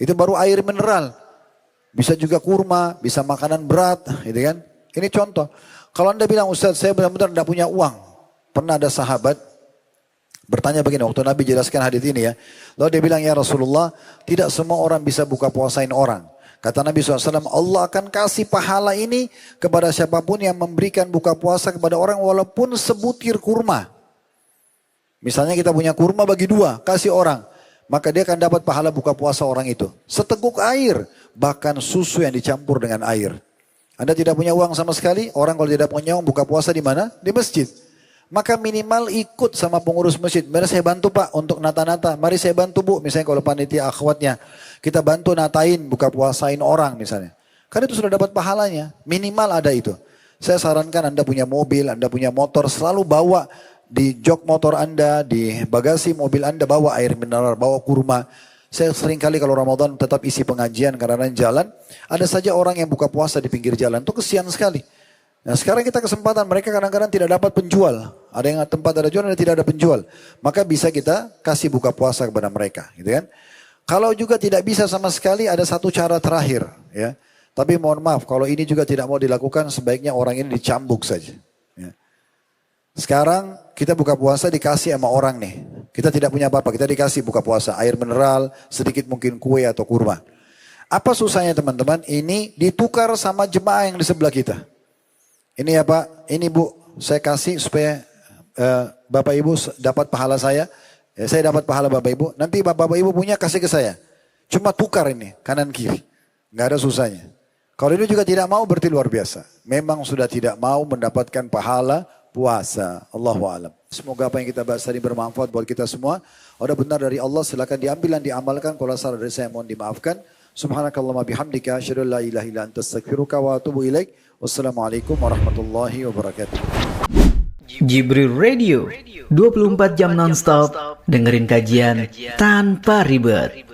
Itu baru air mineral. Bisa juga kurma, bisa makanan berat, gitu kan? Ini contoh. Kalau Anda bilang, Ustaz, saya benar-benar tidak punya uang. Pernah ada sahabat bertanya begini, waktu Nabi jelaskan hadis ini ya. Lalu dia bilang, ya Rasulullah, tidak semua orang bisa buka puasain orang. Kata Nabi SAW, Allah akan kasih pahala ini kepada siapapun yang memberikan buka puasa kepada orang walaupun sebutir kurma. Misalnya kita punya kurma bagi 2, kasih orang. Maka dia akan dapat pahala buka puasa orang itu. Seteguk air, bahkan susu yang dicampur dengan air. Anda tidak punya uang sama sekali, orang kalau tidak punya uang buka puasa di mana? Di masjid. Maka minimal ikut sama pengurus masjid. Mari saya bantu Pak untuk nata-nata. Mari saya bantu Bu. Misalnya kalau panitia akhwatnya. Kita bantu natain, buka puasain orang misalnya. Karena itu sudah dapat pahalanya. Minimal ada itu. Saya sarankan Anda punya mobil, Anda punya motor. Selalu bawa di jok motor Anda, di bagasi mobil Anda. Bawa air mineral, bawa kurma. Saya sering kali kalau Ramadan tetap isi pengajian karena jalan. Ada saja orang yang buka puasa di pinggir jalan. Itu kesian sekali. Nah sekarang kita kesempatan, mereka kadang-kadang tidak dapat penjual. Ada yang tempat ada jual, ada tidak ada penjual. Maka bisa kita kasih buka puasa kepada mereka. Gitu kan? Kalau juga tidak bisa sama sekali, ada satu cara terakhir. Ya. Tapi mohon maaf, kalau ini juga tidak mau dilakukan, sebaiknya orang ini dicambuk saja. Ya. Sekarang kita buka puasa dikasih sama orang nih. Kita tidak punya apa-apa, kita dikasih buka puasa. Air mineral, sedikit mungkin kue atau kurma. Apa susahnya teman-teman? Ini ditukar sama jemaah yang di sebelah kita. Ini ya Pak, ini Bu, saya kasih supaya Bapak Ibu dapat pahala saya. Saya dapat pahala Bapak Ibu, nanti Bapak Ibu punya kasih ke saya. Cuma tukar ini, kanan kiri. Nggak ada susahnya. Kalau ini juga tidak mau berarti luar biasa. Memang sudah tidak mau mendapatkan pahala puasa. Allahu a'lam. Semoga apa yang kita bahas tadi bermanfaat buat kita semua. Ada benar dari Allah, silakan diambil dan diamalkan. Kalau salah dari saya mohon dimaafkan. Subhanakallahumma bihamdika asyhadu an la ilaha illa anta astaghfiruka wa atubu ilaik. Wassalamualaikum warahmatullahi wabarakatuh. Jibril Radio, 24 jam nonstop, dengerin kajian tanpa ribet.